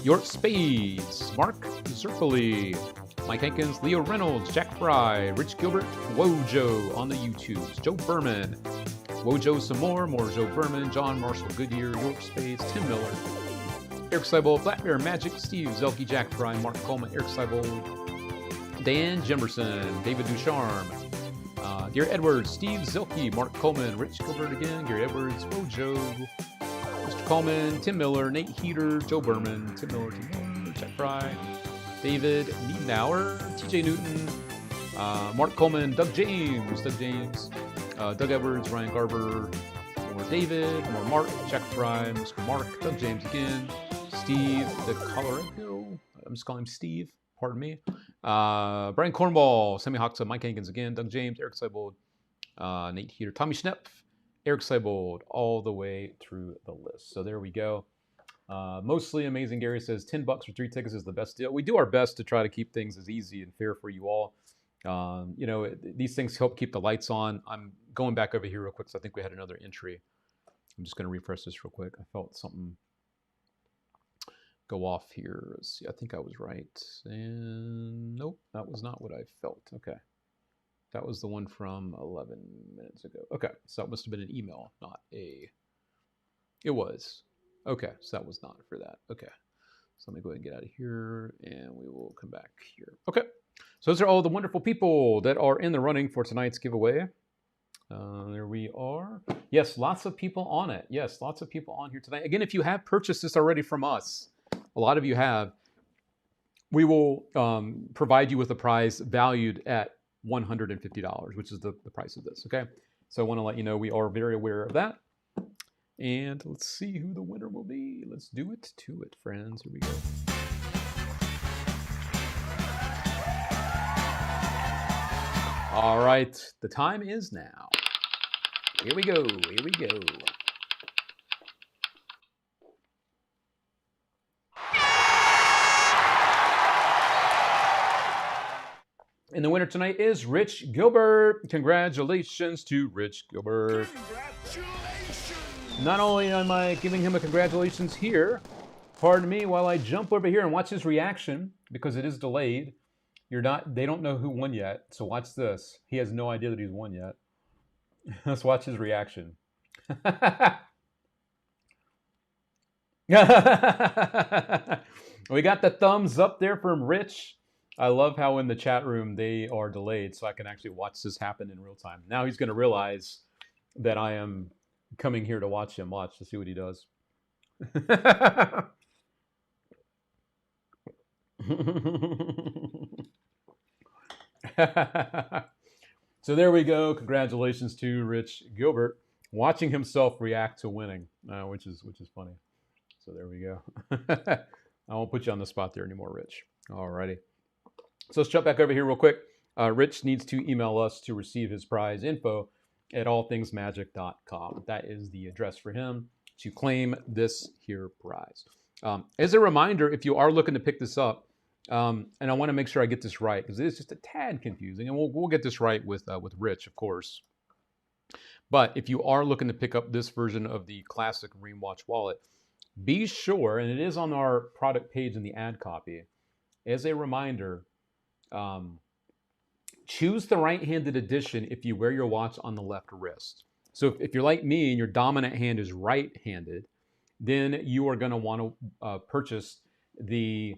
York Spades, Mark Zerfoli, Mike Hankins, Leo Reynolds, Jack Fry, Rich Gilbert, Wojo on the YouTubes, Joe Berman, Wojo some more Joe Berman, John Marshall Goodyear, York Spades, Tim Miller, Eric Seibel, Black Bear Magic, Steve Zelke, Jack Fry, Mark Coleman, Eric Seibel, Dan Jimberson, David Ducharme, Gary Edwards, Steve Zelke, Mark Coleman, Rich Gilbert again, Gary Edwards, Wojo, Mr. Coleman, Tim Miller, Nate Heater, Joe Berman, Tim Miller, Jack Fry, David Niedenauer, TJ Newton, Mark Coleman, Doug James, Doug Edwards, Ryan Garber, more David, more Mark, Check Prime, Mr. Mark, Doug James again, Steve, the Colorado. I'm just calling him Steve. Pardon me. Brian Cornball, Sammy Hoxa, Mike Hankins again, Doug James, Eric Seibold, Nate Heater, Tommy Schnepp, Eric Seibold, all the way through the list. So there we go. Mostly amazing. Gary says $10 for 3 tickets is the best deal. We do our best to try to keep things as easy and fair for you all. You know, these things help keep the lights on. I'm going back over here real quick, so I think we had another entry. I'm just going to refresh this real quick. I felt something go off here. Let's see. I think I was right. And nope, that was not what I felt. Okay. That was the one from 11 minutes ago. Okay, so that must have been an email, not a... It was. Okay, so that was not for that. Okay, so let me go ahead and get out of here, and we will come back here. Okay, so those are all the wonderful people that are in the running for tonight's giveaway. There we are. Yes, lots of people on it. Yes, lots of people on here tonight. Again, if you have purchased this already from us, a lot of you have, we will provide you with a prize valued at $150, which is the price of this, okay? So I want to let you know we are very aware of that. And let's see who the winner will be. Let's do it to it, friends. Here we go. All right, the time is now. Here we go, here we go. And the winner tonight is Rich Gilbert. Congratulations to Rich Gilbert. Congratulations! Not only am I giving him a congratulations here, pardon me, while I jump over here and watch his reaction, because it is delayed. They don't know who won yet, so watch this. He has no idea that he's won yet. Let's watch his reaction. We got the thumbs up there from Rich. I love how in the chat room they are delayed, so I can actually watch this happen in real time. Now he's going to realize that I am coming here to watch him. Watch to see what he does. So there we go. Congratulations to Rich Gilbert, watching himself react to winning, which is funny. So there we go. I won't put you on the spot there anymore, Rich. Alrighty. So let's jump back over here real quick. Rich needs to email us to receive his prize info at allthingsmagic.com. That is the address for him to claim this here prize. As a reminder, if you are looking to pick this up, and I want to make sure I get this right because it is just a tad confusing, and we'll get this right with Rich, of course. But if you are looking to pick up this version of the classic Ream Watch wallet, be sure, and it is on our product page in the ad copy, as a reminder, choose the right-handed edition if you wear your watch on the left wrist. So if you're like me and your dominant hand is right-handed, then you are going to want to purchase the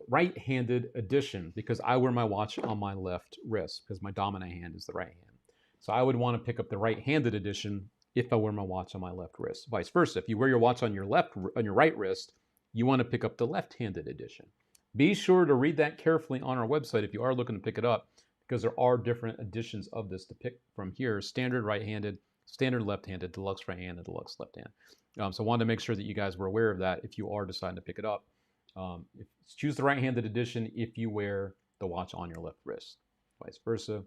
right-handed edition because I wear my watch on my left wrist because my dominant hand is the right hand. So I would want to pick up the right-handed edition if I wear my watch on my left wrist. Vice versa, if you wear your watch on your right wrist, you want to pick up the left-handed edition. Be sure to read that carefully on our website if you are looking to pick it up, because there are different editions of this to pick from here: standard right-handed, standard left-handed, deluxe right-handed, deluxe left-hand. So I wanted to make sure that you guys were aware of that if you are deciding to pick it up. Choose the right-handed edition if you wear the watch on your left wrist. Vice versa,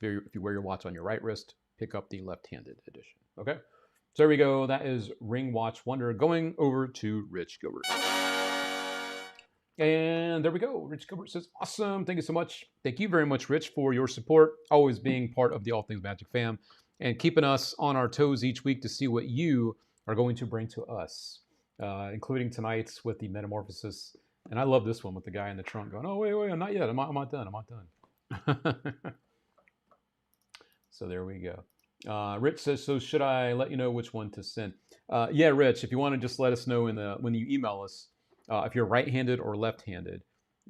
if you wear your watch on your right wrist, pick up the left-handed edition. Okay, so there we go. That is Ring Watch Wonder going over to Rich Gilbert. And there we go. Rich Gilbert says, awesome. Thank you so much. Thank you very much, Rich, for your support, always being part of the All Things Magic fam, and keeping us on our toes each week to see what you are going to bring to us, including tonight's with the Metamorphosis. And I love this one with the guy in the trunk going, oh, wait, I'm not yet. I'm not done. So there we go. Rich says, so should I let you know which one to send? Yeah, Rich, if you want to just let us know when you email us, if you're right-handed or left-handed,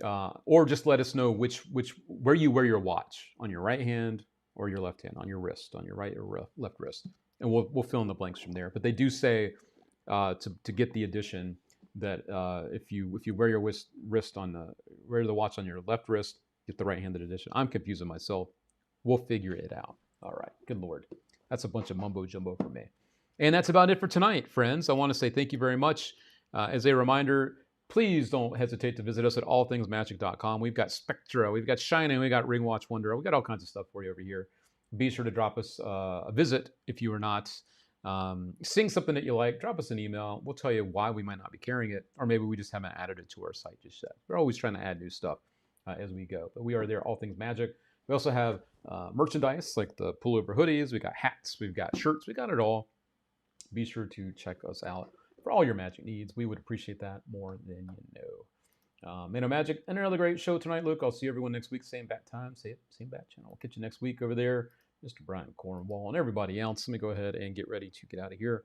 or just let us know where you wear your watch, on your right hand or your left hand, on your wrist, on your right or left wrist, and we'll fill in the blanks from there. But they do say to get the edition that if you wear your wrist wear the watch on your left wrist, get the right-handed edition. I'm confusing myself. We'll figure it out. All right. Good Lord, that's a bunch of mumbo jumbo for me. And that's about it for tonight, friends. I want to say thank you very much. As a reminder, please don't hesitate to visit us at allthingsmagic.com. We've got Spectra, we've got Shining, we've got Ring Watch Wonder, we've got all kinds of stuff for you over here. Be sure to drop us a visit if you are not seeing something that you like. Drop us an email. We'll tell you why we might not be carrying it, or maybe we just haven't added it to our site just yet. We're always trying to add new stuff as we go. But we are there, All Things Magic. We also have merchandise like the pullover hoodies. We got hats. We've got shirts. We got it all. Be sure to check us out for all your magic needs. We would appreciate that more than you know. Mano Magic, another great show tonight, Luke. I'll see everyone next week. Same bat time, same bat channel. I'll catch you next week over there. Mr. Brian Cornwall and everybody else. Let me go ahead and get ready to get out of here.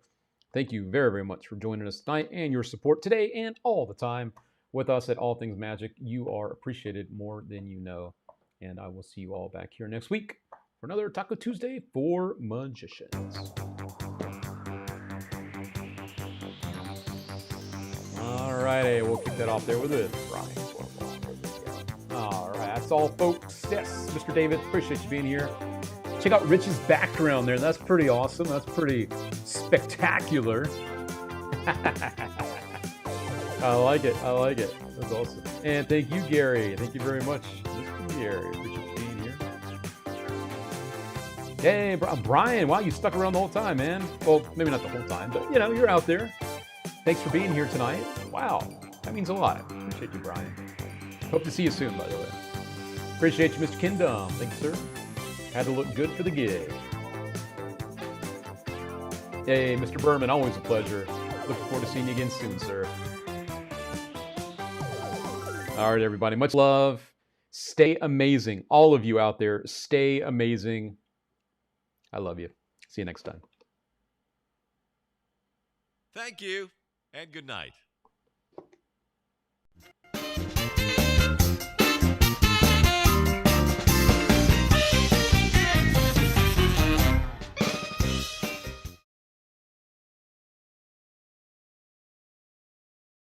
Thank you very, very much for joining us tonight and your support today and all the time with us at All Things Magic. You are appreciated more than you know. And I will see you all back here next week for another Taco Tuesday for Magicians. All righty, we'll kick that off there with it. All right, that's all, folks. Yes, Mr. David, appreciate you being here. Check out Rich's background there. That's pretty awesome. That's pretty spectacular. I like it. I like it. That's awesome. And thank you, Gary. Thank you very much, Mr. Gary. Appreciate you being here. Hey, Brian. Wow, you stuck around the whole time, man. Well, maybe not the whole time, but you know, you're out there. Thanks for being here tonight. Wow, that means a lot. Appreciate you, Brian. Hope to see you soon, by the way. Appreciate you, Mr. Kingdom. Thank you, sir. Had to look good for the gig. Hey, Mr. Berman, always a pleasure. Looking forward to seeing you again soon, sir. All right, everybody. Much love. Stay amazing. All of you out there, stay amazing. I love you. See you next time. Thank you, and good night.